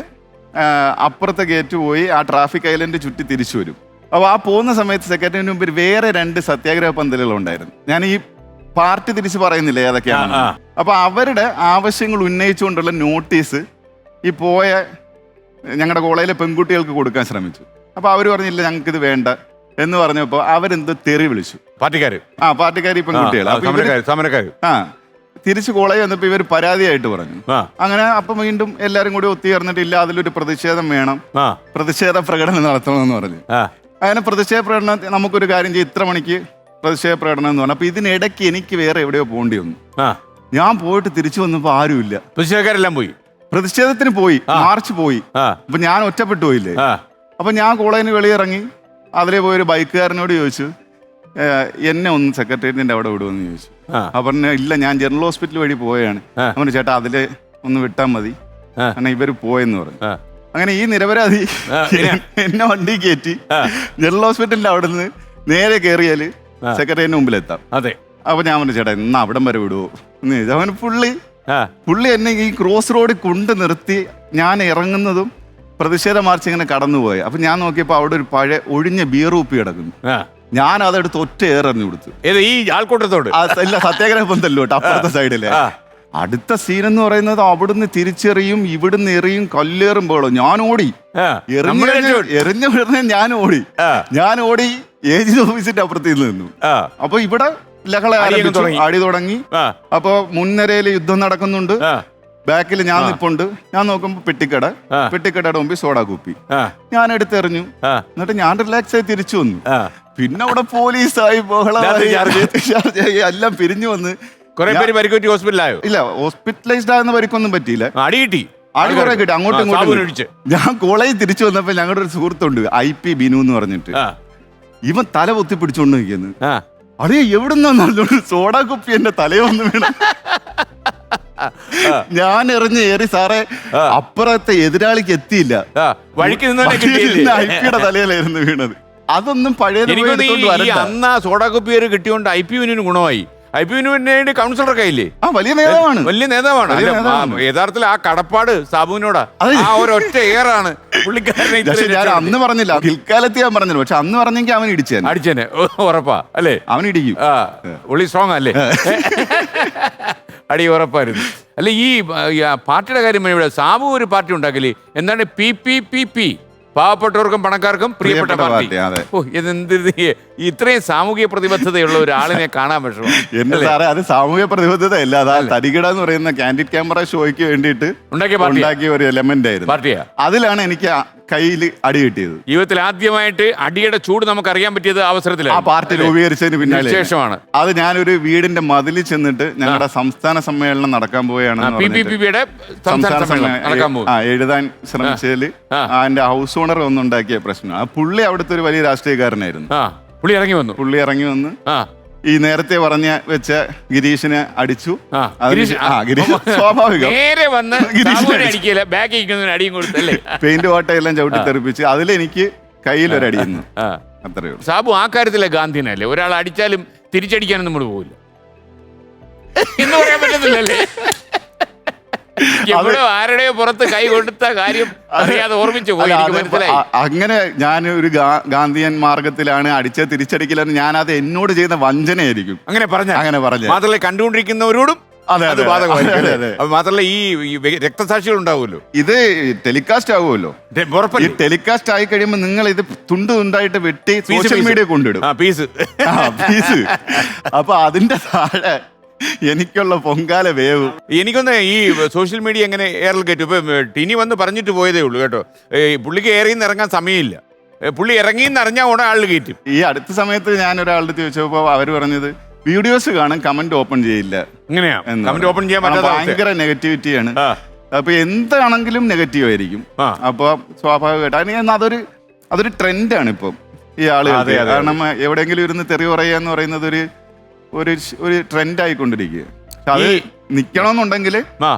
അപ്പുറത്തെ ഗേറ്റ് പോയി ആ ട്രാഫിക് ഐലൻഡ് ചുറ്റി തിരിച്ചു വരും. അപ്പോൾ ആ പോകുന്ന സമയത്ത് സെക്രട്ടേറിയറ്റിന് മുമ്പിൽ വേറെ 2 സത്യാഗ്രഹ പന്തലുകൾ ഉണ്ടായിരുന്നു. ഞാൻ ഈ പാർട്ടി തിരിച്ച് പറയുന്നില്ല ഏതൊക്കെയാണ്. അപ്പൊ അവരുടെ ആവശ്യങ്ങൾ ഉന്നയിച്ചുകൊണ്ടുള്ള നോട്ടീസ് ഈ പോയ ഞങ്ങളുടെ കോളേജിലെ പെൺകുട്ടികൾക്ക് കൊടുക്കാൻ ശ്രമിച്ചു. അപ്പൊ അവർ പറഞ്ഞില്ല, ഞങ്ങൾക്ക് ഇത് വേണ്ട എന്ന് പറഞ്ഞപ്പോ അവരെന്തോ തെറി വിളിച്ചു. പാർട്ടിക്കാര് ഈ പെൺകുട്ടികൾ തിരിച്ച് കോളേജ് വന്നപ്പോ ഇവർ പരാതിയായിട്ട് പറഞ്ഞു. അങ്ങനെ അപ്പൊ വീണ്ടും എല്ലാരും കൂടി ഒത്തുചേർന്നിട്ടില്ല, അതിലൊരു പ്രതിഷേധം വേണം, പ്രതിഷേധ പ്രകടനം നടത്തണമെന്ന് പറഞ്ഞു. അങ്ങനെ പ്രതിഷേധ പ്രകടനം നമുക്കൊരു കാര്യം ചെയ്യും, ഇത്ര മണിക്ക് പ്രതിഷേധ പ്രകടനം എന്ന് പറഞ്ഞു. അപ്പൊ ഇതിനിടയ്ക്ക് എനിക്ക് വേറെ എവിടെയോ പോകേണ്ടി വന്നു. ഞാൻ പോയിട്ട് തിരിച്ചു വന്നപ്പോ ആരുമില്ല. പ്രതിഷേധക്കാരെല്ലാം പോയി, പ്രതിഷേധത്തിന് പോയി, മാർച്ച് പോയി. അപ്പൊ ഞാൻ ഒറ്റപ്പെട്ടു പോയില്ലേ. അപ്പൊ ഞാൻ കോളേജിന് വെളിയിറങ്ങി അതിലെ പോയൊരു ബൈക്കുകാരനോട് ചോദിച്ചു, എന്നെ ഒന്ന് സെക്രട്ടേറിയറ്റിന്റെ അവിടെ വിടുമെന്ന് ചോദിച്ചു. പറഞ്ഞു ഇല്ല, ഞാൻ ജനറൽ ഹോസ്പിറ്റൽ വഴി പോയാണ്. അവന് ചേട്ടാ അതില് ഒന്ന് വിട്ടാൽ മതി, കാരണം ഇവര് പോയെന്ന് പറഞ്ഞു. അങ്ങനെ ഈ നിരപരാധി എന്നെ വണ്ടി കയറ്റി ജനറൽ ഹോസ്പിറ്റലിന്റെ അവിടെ നിന്ന് നേരെ കയറിയാല് സെക്രട്ടറിന്റെ മുമ്പിലെത്താം. അതെ. അപ്പൊ ഞാൻ പറഞ്ഞു ചേട്ടാ എന്നാ അവിടം വരെ വിടുവോ എന്ന് ചോദിച്ചു. അവന് പുള്ളി എന്നെ ഈ ക്രോസ് റോഡിൽ കൊണ്ട് നിർത്തി ഞാൻ ഇറങ്ങുന്നതും പ്രതിഷേധ മാർച്ച് ഇങ്ങനെ കടന്നുപോയി. അപ്പൊ ഞാൻ നോക്കിയപ്പോ അവിടെ ഒരു പഴയ ഒഴിഞ്ഞ ബിയർ കുപ്പി കിടക്കുന്നു. ഞാൻ അതെടുത്ത് ഒറ്റ ഏറെറിഞ്ഞു കൊടുത്തു. ഈ ആൾക്കൂട്ടത്തോട് ഇല്ല, സത്യാഗ്രഹ പന്തല്ലോട്ട് അപ്പുറത്തെ സൈഡിലെ. അടുത്ത സീൻ എന്ന് പറയുന്നത് അവിടുന്ന് തിരിച്ചെറിയും, ഇവിടുന്ന് എറിയും, കല്ലേറുമ്പോഴോ ഞാൻ ഓടി, എറിഞ്ഞ വിടുന്ന ഞാൻ ഓടി ഏജ് ഓഫീസിന്റെ അപ്പുറത്ത് നിന്നു. അപ്പൊ ഇവിടെ ലഹള അടി തുടങ്ങി. അപ്പൊ മുൻനിരയിൽ യുദ്ധം നടക്കുന്നുണ്ട്, ബാക്കിൽ ഞാൻ നിപ്പുണ്ട്. ഞാൻ നോക്കുമ്പോ പെട്ടിക്കടയുടെ മുമ്പിൽ സോഡാ കുപ്പി ഞാൻ എടുത്തെറിഞ്ഞു. എന്നിട്ട് ഞാൻ റിലാക്സ് ആയി തിരിച്ചു വന്നു. പിന്നെ അവിടെ പോലീസായി ബഹളമായി എല്ലാം പിരിഞ്ഞു വന്ന് ഹോസ്പിറ്റലായോ? ഇല്ല, ഹോസ്പിറ്റലൈസ്ഡ് ആകുന്ന പരിക്കൊന്നും പറ്റിയില്ല. അടി കിട്ടി, കുറെ കിട്ടി, അങ്ങോട്ടും ഇങ്ങോട്ടും. ഞാൻ കോളേജിൽ തിരിച്ചു വന്നപ്പോ ഞങ്ങളുടെ ഒരു സുഹൃത്തുണ്ട് IP ബിനു എന്ന് പറഞ്ഞിട്ട്, ഇവൻ തല പൊത്തി പിടിച്ചോണ്ട് നിൽക്കുന്നു. അടിയ എവിടുന്നോ സോഡാ കുപ്പി എന്റെ തലയെ വന്ന് വീണു. ഞാൻ എറിഞ്ഞ് ഏറി സാറേ അപ്പുറത്തെ എതിരാളിക്ക് എത്തിയില്ല, IP-യുടെ തലയിലായിരുന്നു വീണത്. അതൊന്നും പഴയ സോഡാ കുപ്പി കിട്ടിയോണ്ട് IP ബിനുവിന് ഗുണമായി. IPന് കൗൺസിലറൊക്കെ ഇല്ലേ? വലിയ നേതാവാണ്, വലിയ നേതാവാണ്. യഥാർത്ഥത്തിൽ ആ കടപ്പാട് സാബുവിനോടാ, ആ ഒരൊറ്റ ഏറാണ് പുള്ളിക്കാരനെ. ഞാൻ അന്ന് പറഞ്ഞില്ല, പിൽക്കാലത്ത് ഞാൻ പറഞ്ഞില്ല, പക്ഷെ അന്ന് പറഞ്ഞെങ്കിൽ അവൻ അടിച്ചേനെ ഉറപ്പാ അല്ലേ? അവൻ ഇടിക്കും, പുള്ളി സ്ട്രോങ് അല്ലേ? അടി ഉറപ്പായിരുന്നു. അല്ല, ഈ പാർട്ടിയുടെ കാര്യം ഇവിടെ സാബു ഒരു പാർട്ടി ഉണ്ടാക്കില്ലേ, എന്താണ് PPPP, പാവപ്പെട്ടവർക്കും പണക്കാർക്കും പ്രിയപ്പെട്ട പാർട്ടി. ഇത്രയും സാമൂഹിക പ്രതിബദ്ധതയുള്ള ഒരാളിനെ കാണാൻ പറ്റുമോ? സാറേ, അത് സാമൂഹിക പ്രതിബദ്ധതയല്ല, അതാ തരികിട എന്ന് പറയുന്ന കാൻഡിഡ് ക്യാമറ ഷോയ്ക്ക് വേണ്ടിയിട്ട് ഉണ്ടാക്കിയ ഒരു എലമെന്റ് ആയിരുന്നു പാർട്ടിയാ. അതിലാണ് എനിക്ക് കയ്യിൽ അടി കിട്ടിയത്. ജീവിതത്തിൽ ആദ്യമായിട്ട് അടിയുടെ ചൂട് നമുക്ക് അറിയാൻ പറ്റിയത് അവസരത്തിലാണ്. ആ പാർട്ടി രൂപീകരിച്ചതിന് പിന്നാലെ ശേഷമാണ്. അത് ഞാനൊരു വീടിന്റെ മതിലിൽ ചെന്നിട്ട് ഞങ്ങളുടെ സംസ്ഥാന സമ്മേളനം നടക്കാൻ പോവുകയാണ്, എഴുതാൻ ശ്രമിച്ചതിൽ എന്റെ ഹൗസ് ഓണർ ഒന്നുണ്ടാക്കിയ പ്രശ്നം. ആ പുള്ളി അവിടുത്തെ ഒരു വലിയ രാഷ്ട്രീയക്കാരനായിരുന്നു. പുള്ളി ഇറങ്ങി വന്ന് ഈ നേരത്തെ പറഞ്ഞ വെച്ച ഗിരീഷിനെ അടിച്ചു. സ്വാഭാവികം, പെയിന്റ് വാട്ടയെല്ലാം ചവിട്ടി തെറിപ്പിച്ച് അതിലെനിക്ക് കയ്യിലൊരടിയുന്നു. അത്രയേ ഉള്ളൂ. സാബു ആ കാര്യത്തിലെ ഗാന്ധിയനല്ലേ, ഒരാൾ അടിച്ചാലും തിരിച്ചടിക്കാനും നമ്മൾ പോകില്ല എന്ന് പറയാൻ പറ്റത്തില്ലല്ലേ? ആരുടെയോ പുറത്ത് കൈ കൊടുത്ത കാര്യം അറിയാതെ ഓർമ്മിച്ചു പോയി. അങ്ങനെ ഞാൻ ഒരു ഗാന്ധിയൻ മാർഗത്തിലാണ് തിരിച്ചടിക്കലെന്ന് ഞാൻ അത് എന്നോട് ചെയ്യുന്ന വഞ്ചനയായിരിക്കും. അങ്ങനെ പറഞ്ഞു മാത്രമല്ല കണ്ടുകൊണ്ടിരിക്കുന്നവരോടും അതെ, അത് അതെ. ബാധകമായിരിക്കും അതെ, അല്ലേ? അതെ. അപ്പൊ മാത്രമല്ല ഈ രക്തസാക്ഷികൾ ഉണ്ടാവുമല്ലോ. ഇത് ടെലികാസ്റ്റ് ആവുമല്ലോ. ഈ ഉറപ്പല്ലേ? ടെലികാസ്റ്റ് ആയി കഴിയുമ്പോൾ നിങ്ങൾ ഇത് തുണ്ടായിട്ട് വെട്ടി സോഷ്യൽ മീഡിയ കൊണ്ടിടും. പീസ്. പീസ്. അപ്പൊ അതിന്റെ താഴെ എനിക്കുള്ള പൊങ്കാല വേവ്. എനിക്കൊന്ന് ഈ സോഷ്യൽ മീഡിയ എങ്ങനെ എയറിൽ കയറ്റും? ഇപ്പൊ ടിനി വന്ന് പറഞ്ഞിട്ട് പോയതേ ഉള്ളൂ കേട്ടോ. പുള്ളിക്ക് എയറിന്ന് ഇറങ്ങാൻ സമയമില്ല. പുള്ളി ഇറങ്ങിന്ന് അറിഞ്ഞാൽ ഉടനെ ആളിൽ കയറ്റും. ഈ അടുത്ത സമയത്ത് ഞാൻ ഒരാളുടെ ചോദിച്ചപ്പോ അവര് പറഞ്ഞത് വീഡിയോസ് കാണും, കമന്റ് ഓപ്പൺ ചെയ്യില്ല. ഇങ്ങനെയാ എന്ന് കമന്റ് ഓപ്പൺ ചെയ്യാൻ കാരണം പറ്റാത്ത ഭയങ്കര നെഗറ്റിവിറ്റിയാണ്. ആ. അപ്പൊ എന്താണെങ്കിലും നെഗറ്റീവ് ആയിരിക്കും. ആ. അപ്പൊ സ്വാഭാവികമായിട്ട് അതൊരു ട്രെൻഡാണ് ഇപ്പം ഈ ആളുകൾ. അതെ, അതെ, കാരണം എവിടെയെങ്കിലും ഇരുന്ന് തെറി പറയുക എന്ന് പറയുന്നത് ഒരു ട്രെൻഡ് ആയിക്കൊണ്ടിരിക്കുക. പക്ഷെ അത് നിക്കണമെന്നുണ്ടെങ്കിൽ ആ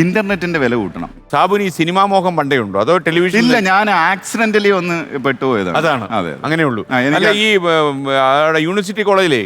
ഇന്റർനെറ്റിന്റെ വില കൂട്ടണം. സാബുന് ഈ സിനിമാ മോഹം പണ്ടേ ഉണ്ടോ അതോ ടെലിവിഷൻ? ഇല്ല, ഞാൻ ആക്സിഡന്റലി ഒന്ന് പെട്ടുപോയതാണ്. അതാണ്. അതെ. അങ്ങനെയുള്ളൂ. ആ, എനിക്ക് അല്ല ഈ യൂണിവേഴ്സിറ്റി കോളേജിലെ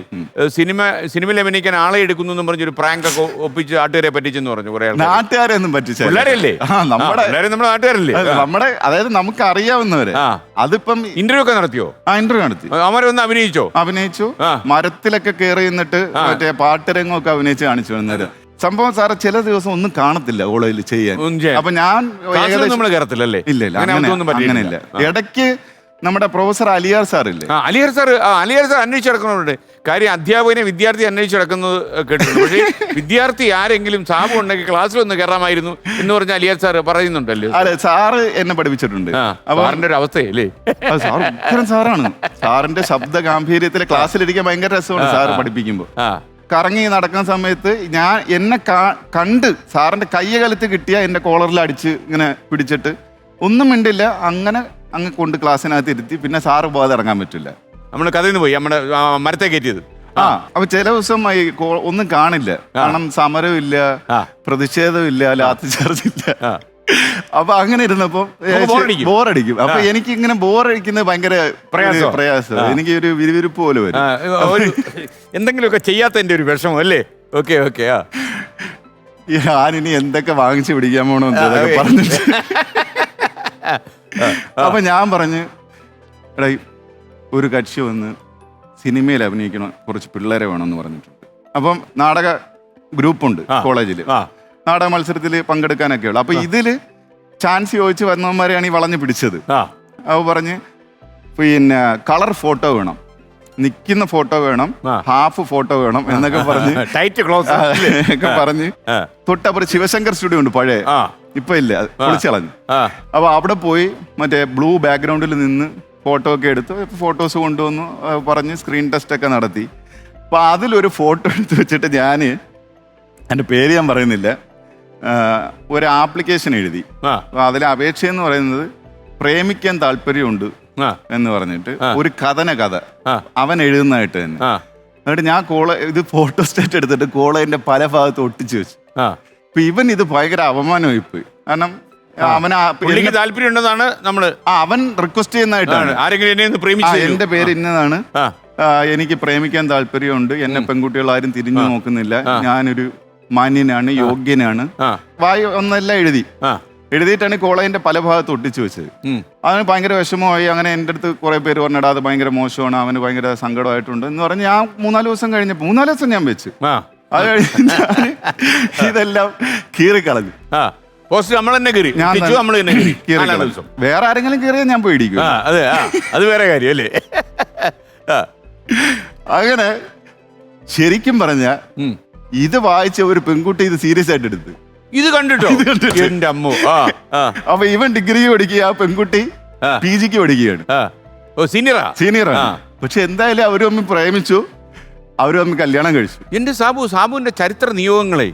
സിനിമയിൽ അഭിനയിക്കാൻ ആളെ എടുക്കുന്നു എന്ന് പറഞ്ഞൊരു പ്രാങ്ക് ഒക്കെ ഒപ്പിച്ച് നാട്ടുകാരെ പറ്റിച്ചെന്ന് പറഞ്ഞു കുറെ ആൾക്കാർ. നാട്ടുകാരെയൊന്നും പറ്റിച്ച പിള്ളേരല്ലേ? നമ്മുടെ നാട്ടുകാരല്ലേ? നമ്മുടെ അതായത് നമുക്ക് അറിയാവുന്നവര്. ആ. അതിപ്പം ഇന്റർവ്യൂ ഒക്കെ നടത്തിയോ? ഇന്റർവ്യൂ നടത്തി. അവരൊന്ന് അഭിനയിച്ചു. ആ. മരത്തിലൊക്കെ കയറി നിന്നിട്ട് മറ്റേ പാട്ടുരംഗമൊക്കെ അഭിനയിച്ച് കാണിച്ചു വന്നത് സംഭവം. സാറ് ചില ദിവസം ഒന്നും കാണത്തില്ല കോളേജിൽ ചെയ്യാൻ. അപ്പൊ ഞാൻ നമ്മൾ കയറത്തില്ലല്ലേ? ഇല്ല അങ്ങനെയില്ല. ഇടയ്ക്ക് നമ്മുടെ പ്രൊഫസർ അലിയാർ സാറില്ലേ? അലിയാർ സാർ അന്വേഷിച്ച് നടക്കുന്നുണ്ട് കാര്യം. അധ്യാപകനെ വിദ്യാർത്ഥി അന്വേഷിച്ച് നടക്കുന്നത് കേട്ടിട്ടുണ്ട്. പക്ഷേ വിദ്യാർത്ഥി ആരെങ്കിലും സാബു ഉണ്ടെങ്കിൽ ക്ലാസ്സിൽ ഒന്ന് കയറാമായിരുന്നു എന്ന് പറഞ്ഞ അലിയാർ സാർ പറയുന്നുണ്ടല്ലോ. അതെ, സാറ് എന്നെ പഠിപ്പിച്ചിട്ടുണ്ട്. അപ്പൊ സാറിന്റെ ഒരു അവസ്ഥയല്ലേ? സാർ ഉത്തരം സാറാണ്. സാറിന്റെ ശബ്ദ ഗാംഭീര്യത്തിലെ ക്ലാസ്സിലിരിക്കാൻ ഭയങ്കര രസമാണ് സാറ് പഠിപ്പിക്കുമ്പോൾ. കറങ്ങി നടക്കുന്ന സമയത്ത് എന്നെ കണ്ട് സാറിന്റെ കയ്യകലത്ത് കിട്ടിയ എന്റെ കോളറിൽ അടിച്ച് ഇങ്ങനെ പിടിച്ചിട്ട് ഒന്നും മിണ്ടില്ല. അങ്ങ് കൊണ്ട് ക്ലാസ്സിനകത്ത് ഇരുത്തി. പിന്നെ സാറ് പോകാതെ ഇറങ്ങാൻ പറ്റില്ല. നമ്മള് കഥയിൽ നിന്ന് പോയി നമ്മുടെ മരത്തെ കയറ്റിയത്. അപ്പൊ ചില ദിവസം ഒന്നും കാണില്ല. കാരണം സമരമില്ല, പ്രതിഷേധമില്ല, ലാത്തി ചാർജ് ഇല്ല. അപ്പൊ അങ്ങനെ ഇരുന്നപ്പോ ബോറടിക്കും. അപ്പൊ എനിക്ക് ഇങ്ങനെ ബോറടിക്കുന്നത് ഭയങ്കര പ്രയാസം. എനിക്ക് ഒരു വിരുവിരുപ്പ് പോലെ വരും. എന്തെങ്കിലുമൊക്കെ ചെയ്യാത്തതിന്റെ ഒരു വിഷമം അല്ലേ? ഓക്കെ. ഞാനിനി എന്തൊക്കെ വാങ്ങിച്ചു പിടിക്കാൻ പോണോ എന്നൊക്കെ പറഞ്ഞിട്ട് അപ്പൊ ഞാൻ പറഞ്ഞു, എടാ ഒരു കക്ഷി വന്ന് സിനിമയിൽ അഭിനയിക്കണം, കുറച്ച് പിള്ളേരെ വേണമെന്ന് പറഞ്ഞിട്ടുണ്ട്. അപ്പം നാടക ഗ്രൂപ്പുണ്ട് കോളേജിൽ. നാടക മത്സരത്തിൽ പങ്കെടുക്കാനൊക്കെ ഉള്ളു. അപ്പൊ ഇതില് ചാൻസ് ചോദിച്ച് വന്നവന്മാരെയാണ് ഈ വളഞ്ഞു പിടിച്ചത്. അപ്പൊ പറഞ്ഞ് പിന്നെ കളർ ഫോട്ടോ വേണം, നിൽക്കുന്ന ഫോട്ടോ വേണം, ഹാഫ് ഫോട്ടോ വേണം എന്നൊക്കെ പറഞ്ഞ് ടൈറ്റ് ക്ലോസ് ഒക്കെ പറഞ്ഞ് തൊട്ടപ്പുറം ശിവശങ്കർ സ്റ്റുഡിയോ ഉണ്ട് പഴയ, ഇപ്പൊ ഇല്ല, പൊളിച്ചളഞ്ഞു. അപ്പൊ അവിടെ പോയി മറ്റേ ബ്ലൂ ബാക്ക്ഗ്രൗണ്ടിൽ നിന്ന് ഫോട്ടോ ഒക്കെ എടുത്ത് ഫോട്ടോസ് കൊണ്ടുവന്നു പറഞ്ഞ് സ്ക്രീൻ ടെസ്റ്റ് ഒക്കെ നടത്തി. അപ്പൊ അതിലൊരു ഫോട്ടോ എടുത്ത് വെച്ചിട്ട് ഞാൻ എൻ്റെ പേര് ഞാൻ പറയുന്നില്ല, ഒരു ആപ്ലിക്കേഷൻ എഴുതി. അതിലെ അപേക്ഷ എന്ന് പറയുന്നത് പ്രേമിക്കാൻ താല്പര്യമുണ്ട് എന്ന് പറഞ്ഞിട്ട് ഒരു കഥ അവൻ എഴുതുന്നതായിട്ട് തന്നെ. എന്നിട്ട് ഞാൻ ഇത് ഫോട്ടോ സ്റ്റേറ്റ് എടുത്തിട്ട് കോളേജിന്റെ പല ഭാഗത്ത് ഒട്ടിച്ചു വെച്ചു. അപ്പൊ ഇവൻ ഇത് ഭയങ്കര അപമാനമായി പോയി. കാരണം താല്പര്യം ഉണ്ടെന്നാണ് നമ്മള് അവൻ റിക്വസ്റ്റ് ചെയ്യുന്നതായിട്ടാണ്, എന്റെ പേര് ഇന്നതാണ്, എനിക്ക് പ്രേമിക്കാൻ താല്പര്യമുണ്ട്, എന്നെ പെൺകുട്ടികൾ ആരും തിരിഞ്ഞു നോക്കുന്നില്ല, ഞാനൊരു മാന്യനാണ്, യോഗ്യനാണ്, ഒന്നെല്ലാം എഴുതിയിട്ടാണ് കോളേജിന്റെ പല ഭാഗത്ത് ഒട്ടിച്ചു വെച്ചത്. അവന് ഭയങ്കര വിഷമമായി. അങ്ങനെ എൻ്റെ അടുത്ത് കുറെ പേര് പറഞ്ഞിടാ അത് ഭയങ്കര മോശമാണ്, അവന് ഭയങ്കര സങ്കടമായിട്ടുണ്ട് എന്ന് പറഞ്ഞ് ഞാൻ 3-4 ദിവസം കഴിഞ്ഞപ്പോൾ 3-4 ദിവസം ഞാൻ വെച്ച് അത് കഴിഞ്ഞ് ഇതെല്ലാം കീറിക്കളഞ്ഞു. വേറെ ആരെങ്കിലും കീറിയാൽ ഞാൻ പേടിക്കും. അത് വേറെ കാര്യം അല്ലേ? അങ്ങനെ ശരിക്കും പറഞ്ഞ ഇത് വായിച്ച ഒരു പെൺകുട്ടി ഇത് സീരിയസ് ആയിട്ട് എടുത്ത് ഇത് കണ്ടിട്ടോ എന്റെ അമ്മോ. അപ്പൊ ഇവൻ ഡിഗ്രി പഠിക്കുക, ആ പെൺകുട്ടി PGക്ക് പഠിക്കുകയാണ്, സീനിയറാണ്. പക്ഷെ എന്തായാലും അവര് തമ്മിൽ പ്രേമിച്ചു, അവര് തമ്മിൽ കല്യാണം കഴിച്ചു. എന്റെ സാബുവിന്റെ ചരിത്ര നിയോഗങ്ങളെ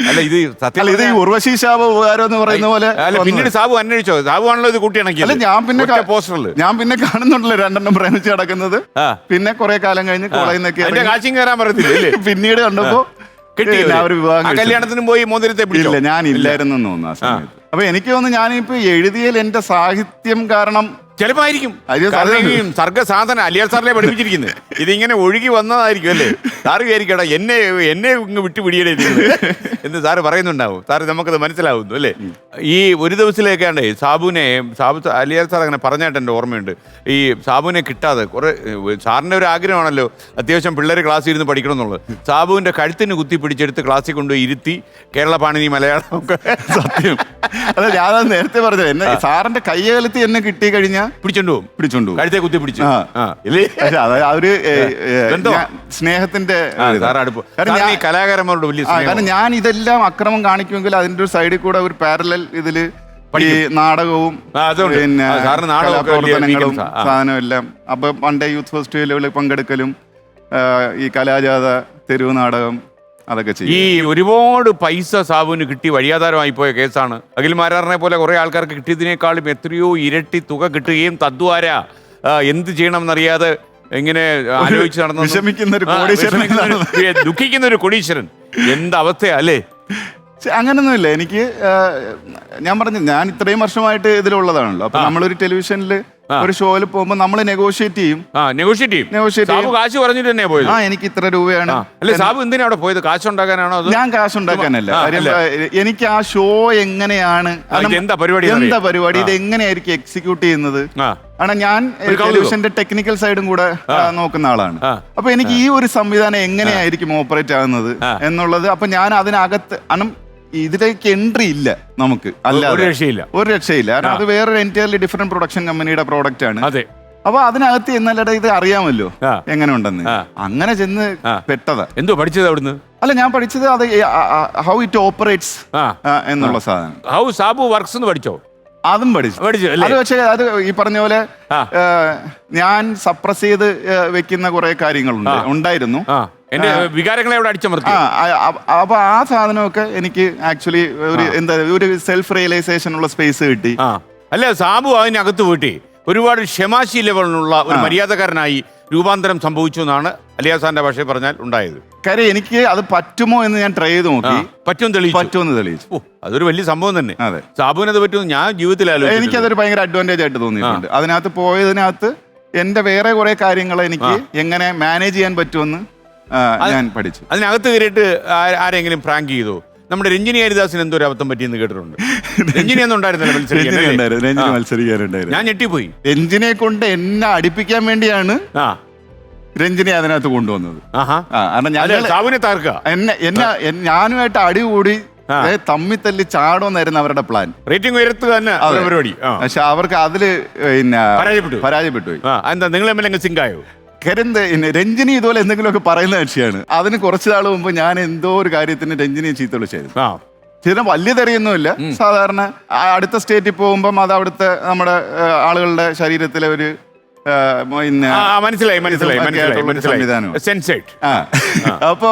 അല്ല ഇത് സത്യം, ഇത് ഈ ഉർവശി ശാപ ഉപകാരം എന്ന് പറയുന്ന പോലെ. പിന്നീട് സാബു അന്വേഷിച്ചോ? സാബുവാണല്ലോ ഇത് കൂട്ടിയാണെങ്കിൽ. അല്ല, ഞാൻ പിന്നെ കാണുന്നുണ്ടല്ലോ 2 പ്രേമിച്ച് നടക്കുന്നത്. പിന്നെ കുറെ കാലം കഴിഞ്ഞ് കോളേജിൽ നിന്നൊക്കെ കാശിയും കയറാൻ പറയത്തില്ലേ? പിന്നീട് കണ്ടപ്പോ കല്യാണത്തിനും പോയി മോതിരത്തെ പിടിച്ചില്ല. ഞാൻ ഇല്ലായിരുന്നു തോന്നുന്നു ആ സമയത്ത്. അപ്പൊ എനിക്ക് തോന്നുന്നു ഞാനിപ്പോ എഴുതിയാൽ എന്റെ സാഹിത്യം കാരണം ചിലപ്പോ ആയിരിക്കും. അത് കാരണം ഈ സർഗ്ഗസാധന അലിയാർ സാറിനെ പഠിപ്പിച്ചിരിക്കുന്നത് ഇതിങ്ങനെ ഒഴുകി വന്നതായിരിക്കും അല്ലേ? സാറ് വിചാരിക്കടാ എന്നെ ഇങ്ങ് വിട്ടുപിടിയടേ എന്ന് സാറ് പറയുന്നുണ്ടാവും. സാറ് നമുക്കത് മനസ്സിലാവുന്നു അല്ലേ? ഈ ഒരു ദിവസത്തിലേക്കാണ്ട് സാബു അലിയാർ സാർ അങ്ങനെ പറഞ്ഞായിട്ട് എൻ്റെ ഓർമ്മയുണ്ട്. ഈ സാബുവിനെ കിട്ടാതെ കുറെ, സാറിൻ്റെ ഒരു ആഗ്രഹമാണല്ലോ അത്യാവശ്യം പിള്ളേർ ക്ലാസ്സിൽ ഇരുന്ന് പഠിക്കണം എന്നുള്ളത്. സാബുവിൻ്റെ കഴുത്തിന് കുത്തി പിടിച്ചെടുത്ത് ക്ലാസ്സിൽ കൊണ്ടുപോയി ഇരുത്തി കേരള പാണിനി മലയാളം ഒക്കെ സത്യം. അല്ല ഞാൻ നേരത്തെ പറഞ്ഞത് എന്നെ സാറിന്റെ കയ്യകലത്ത് എന്നെ കിട്ടി കഴിഞ്ഞാൽ പിടിച്ചോണ്ട് പോകും. കഴുത്തെ കുത്തി പിടിച്ചു. ഒരു സ്നേഹത്തിന്റെ കലാകാരന്മാരോട് വലിയ കാരണം ഞാൻ ഇതെല്ലാം അക്രമം കാണിക്കുമെങ്കിൽ അതിന്റെ ഒരു സൈഡിൽ കൂടെ ഒരു പാരലൽ ഇതില് ഈ നാടകവും പിന്നെ പ്രവർത്തനങ്ങളും സാധനവും എല്ലാം. അപ്പൊ പണ്ടേ യൂത്ത് ഫെസ്റ്റിവലുകളിൽ പങ്കെടുക്കലും ഈ കലാജാഥ, തെരുവ് നാടകം, അതൊക്കെ ചെയ്യും. ഈ ഒരുപാട് പൈസ സാബുവിന് കിട്ടി വഴിയാധാരമായി പോയ കേസാണ്. അഖിൽ മാരാറിനെ പോലെ കുറെ ആൾക്കാർക്ക് കിട്ടിയതിനേക്കാളും എത്രയോ ഇരട്ടി തുക കിട്ടുകയും തദ്വാര എന്ത് ചെയ്യണമെന്നറിയാതെ ഇങ്ങനെ ആലോചിച്ച് നടന്ന ദുഃഖിക്കുന്ന ഒരു കോടീശ്വരൻ. എന്തവസ്ഥയാ അല്ലേ? അങ്ങനൊന്നുമില്ല. എനിക്ക് ഞാൻ പറഞ്ഞു, ഞാൻ ഇത്രയും വർഷമായിട്ട് ഇതിലുള്ളതാണല്ലോ. അപ്പൊ നമ്മളൊരു ടെലിവിഷനിൽ ഒരു ഷോയിൽ പോകുമ്പോൾ നമ്മൾ നെഗോഷിയേറ്റ് ചെയ്യും. കാശ് പറഞ്ഞിട്ട് തന്നെ പോയത്. എനിക്ക് ഇത്ര രൂപയാണ്. അല്ലെ സാബു എന്തിനാ അവിടെ പോയത്? കാശുണ്ടാക്കാനാണോ? ഞാൻ കാശുണ്ടാക്കാനല്ല. എനിക്ക് ആ ഷോ എങ്ങനെയാണ്, എന്താ പരിപാടി, ഇത് എങ്ങനെയായിരിക്കും എക്സിക്യൂട്ട് ചെയ്യുന്നത്. കാരണം ഞാൻ ടെലിവിഷന്റെ ടെക്നിക്കൽ സൈഡും കൂടെ നോക്കുന്ന ആളാണ്. അപ്പൊ എനിക്ക് ഈ ഒരു സംവിധാനം എങ്ങനെയായിരിക്കും ഓപ്പറേറ്റ് ആകുന്നത് എന്നുള്ളത്. അപ്പൊ ഞാൻ അതിനകത്ത് ഇതിലേക്ക് എൻട്രി ഇല്ല നമുക്ക്. ഒരു രക്ഷയില്ല. കാരണം അത് വേറൊരു എൻറ്റയർലി ഡിഫറെന്റ് പ്രൊഡക്ഷൻ കമ്പനിയുടെ പ്രോഡക്റ്റ് ആണ്. അപ്പൊ അതിനകത്ത് എന്നല്ലട ഇത് അറിയാമല്ലോ എങ്ങനെ ഉണ്ടെന്ന്. അങ്ങനെ ചെന്ന് പെട്ടതാ. എന്തോ പഠിച്ചത് അവിടുന്ന്? അല്ല, ഞാൻ പഠിച്ചത് അത് ഹൗ ഇറ്റ് ഓപ്പറേറ്റ്സ് എന്നുള്ള സാധനം. ഹൗ സാബു വർക്ക്സ് എന്ന് പഠിച്ചോ? അതും പഠിച്ചു. അത് പക്ഷേ അത് ഈ പറഞ്ഞ പോലെ ഞാൻ സപ്രസ് ചെയ്ത് വെക്കുന്ന കുറെ കാര്യങ്ങളുണ്ട് ഉണ്ടായിരുന്നു. എന്റെ വികാരങ്ങളെ അവിടെ അടിച്ചമർത്തി. അപ്പൊ ആ സാധനമൊക്കെ എനിക്ക് ആക്ച്വലി ഒരു സെൽഫ് റിയലൈസേഷൻ ഉള്ള സ്പേസ് കിട്ടി. അല്ല, സാബു അതിനകത്ത് പോയിട്ട് ഒരുപാട് ക്ഷമാശീ ലെവലിനുള്ള ഒരു മര്യാദക്കാരനായി രൂപാന്തരം സംഭവിച്ചു എന്നാണ് അലിയാർ സാറിന്റെ ഭാഷയിൽ പറഞ്ഞാൽ ഉണ്ടായത്. കാര്യം എനിക്ക് അത് പറ്റുമോ എന്ന് ഞാൻ ട്രൈ ചെയ്ത് നോക്കി. പറ്റുമെന്ന് തെളിയിച്ചു. അതൊരു വലിയ സംഭവം തന്നെ. സാബുവിനത് പറ്റുമെന്ന് ഞാൻ ജീവിതത്തിൽ എനിക്കതൊരു ഭയങ്കര അഡ്വാൻറ്റേജ് ആയിട്ട് തോന്നിയിട്ടുണ്ട്. അതിനകത്ത് പോയതിനകത്ത് എന്റെ വേറെ കുറെ കാര്യങ്ങൾ എനിക്ക് എങ്ങനെ മാനേജ് ചെയ്യാൻ പറ്റുമെന്ന് ഞാൻ പഠിച്ചു. അതിനകത്ത് കയറിയിട്ട് ആരെങ്കിലും പ്രാങ്ക് ചെയ്തോ? നമ്മുടെ രഞ്ജിനി ഹരിദാസിന് എന്തോ ഒരു അബദ്ധം പറ്റിയെന്ന് കേട്ടിട്ടുണ്ട്. രഞ്ജിനി ഒന്നും ഉണ്ടായിരുന്നില്ല മത്സരിക്കാനുണ്ടായിരുന്നു. ഞാൻ ഞെട്ടിപ്പോയി. രഞ്ജിനെ കൊണ്ട് എന്നെ അടിപ്പിക്കാൻ വേണ്ടിയാണ് രഞ്ജിനെ അതിനകത്ത് കൊണ്ടുവന്നത്. ഞാനുമായിട്ട് അടി കൂടി തമ്മിത്തല്ലി ചാടോന്നായിരുന്നു അവരുടെ പ്ലാൻ. റേറ്റിംഗ് ഉയർത്തുക തന്നെ പരിപാടി. പക്ഷെ അവർക്ക് അതില് പിന്നെ പരാജയപ്പെട്ടു പോയി. എന്താ നിങ്ങൾ തമ്മിൽ സിങ്കായോ? രഞ്ജിനി ഇതുപോലെ എന്തെങ്കിലുമൊക്കെ പറയുന്ന കക്ഷിയാണ്. അതിന് കുറച്ചു നാൾ മുമ്പ് ഞാൻ എന്തോ ഒരു കാര്യത്തിന് രഞ്ജിനിയെ ചീത്ത വിളിച്ചായിരുന്നു. ചില വലിയ തെറിയൊന്നുമില്ല. സാധാരണ അടുത്ത സ്റ്റേറ്റിൽ പോകുമ്പം അത് അവിടുത്തെ നമ്മുടെ ആളുകളുടെ ശരീരത്തിലെ ഒരു അപ്പോ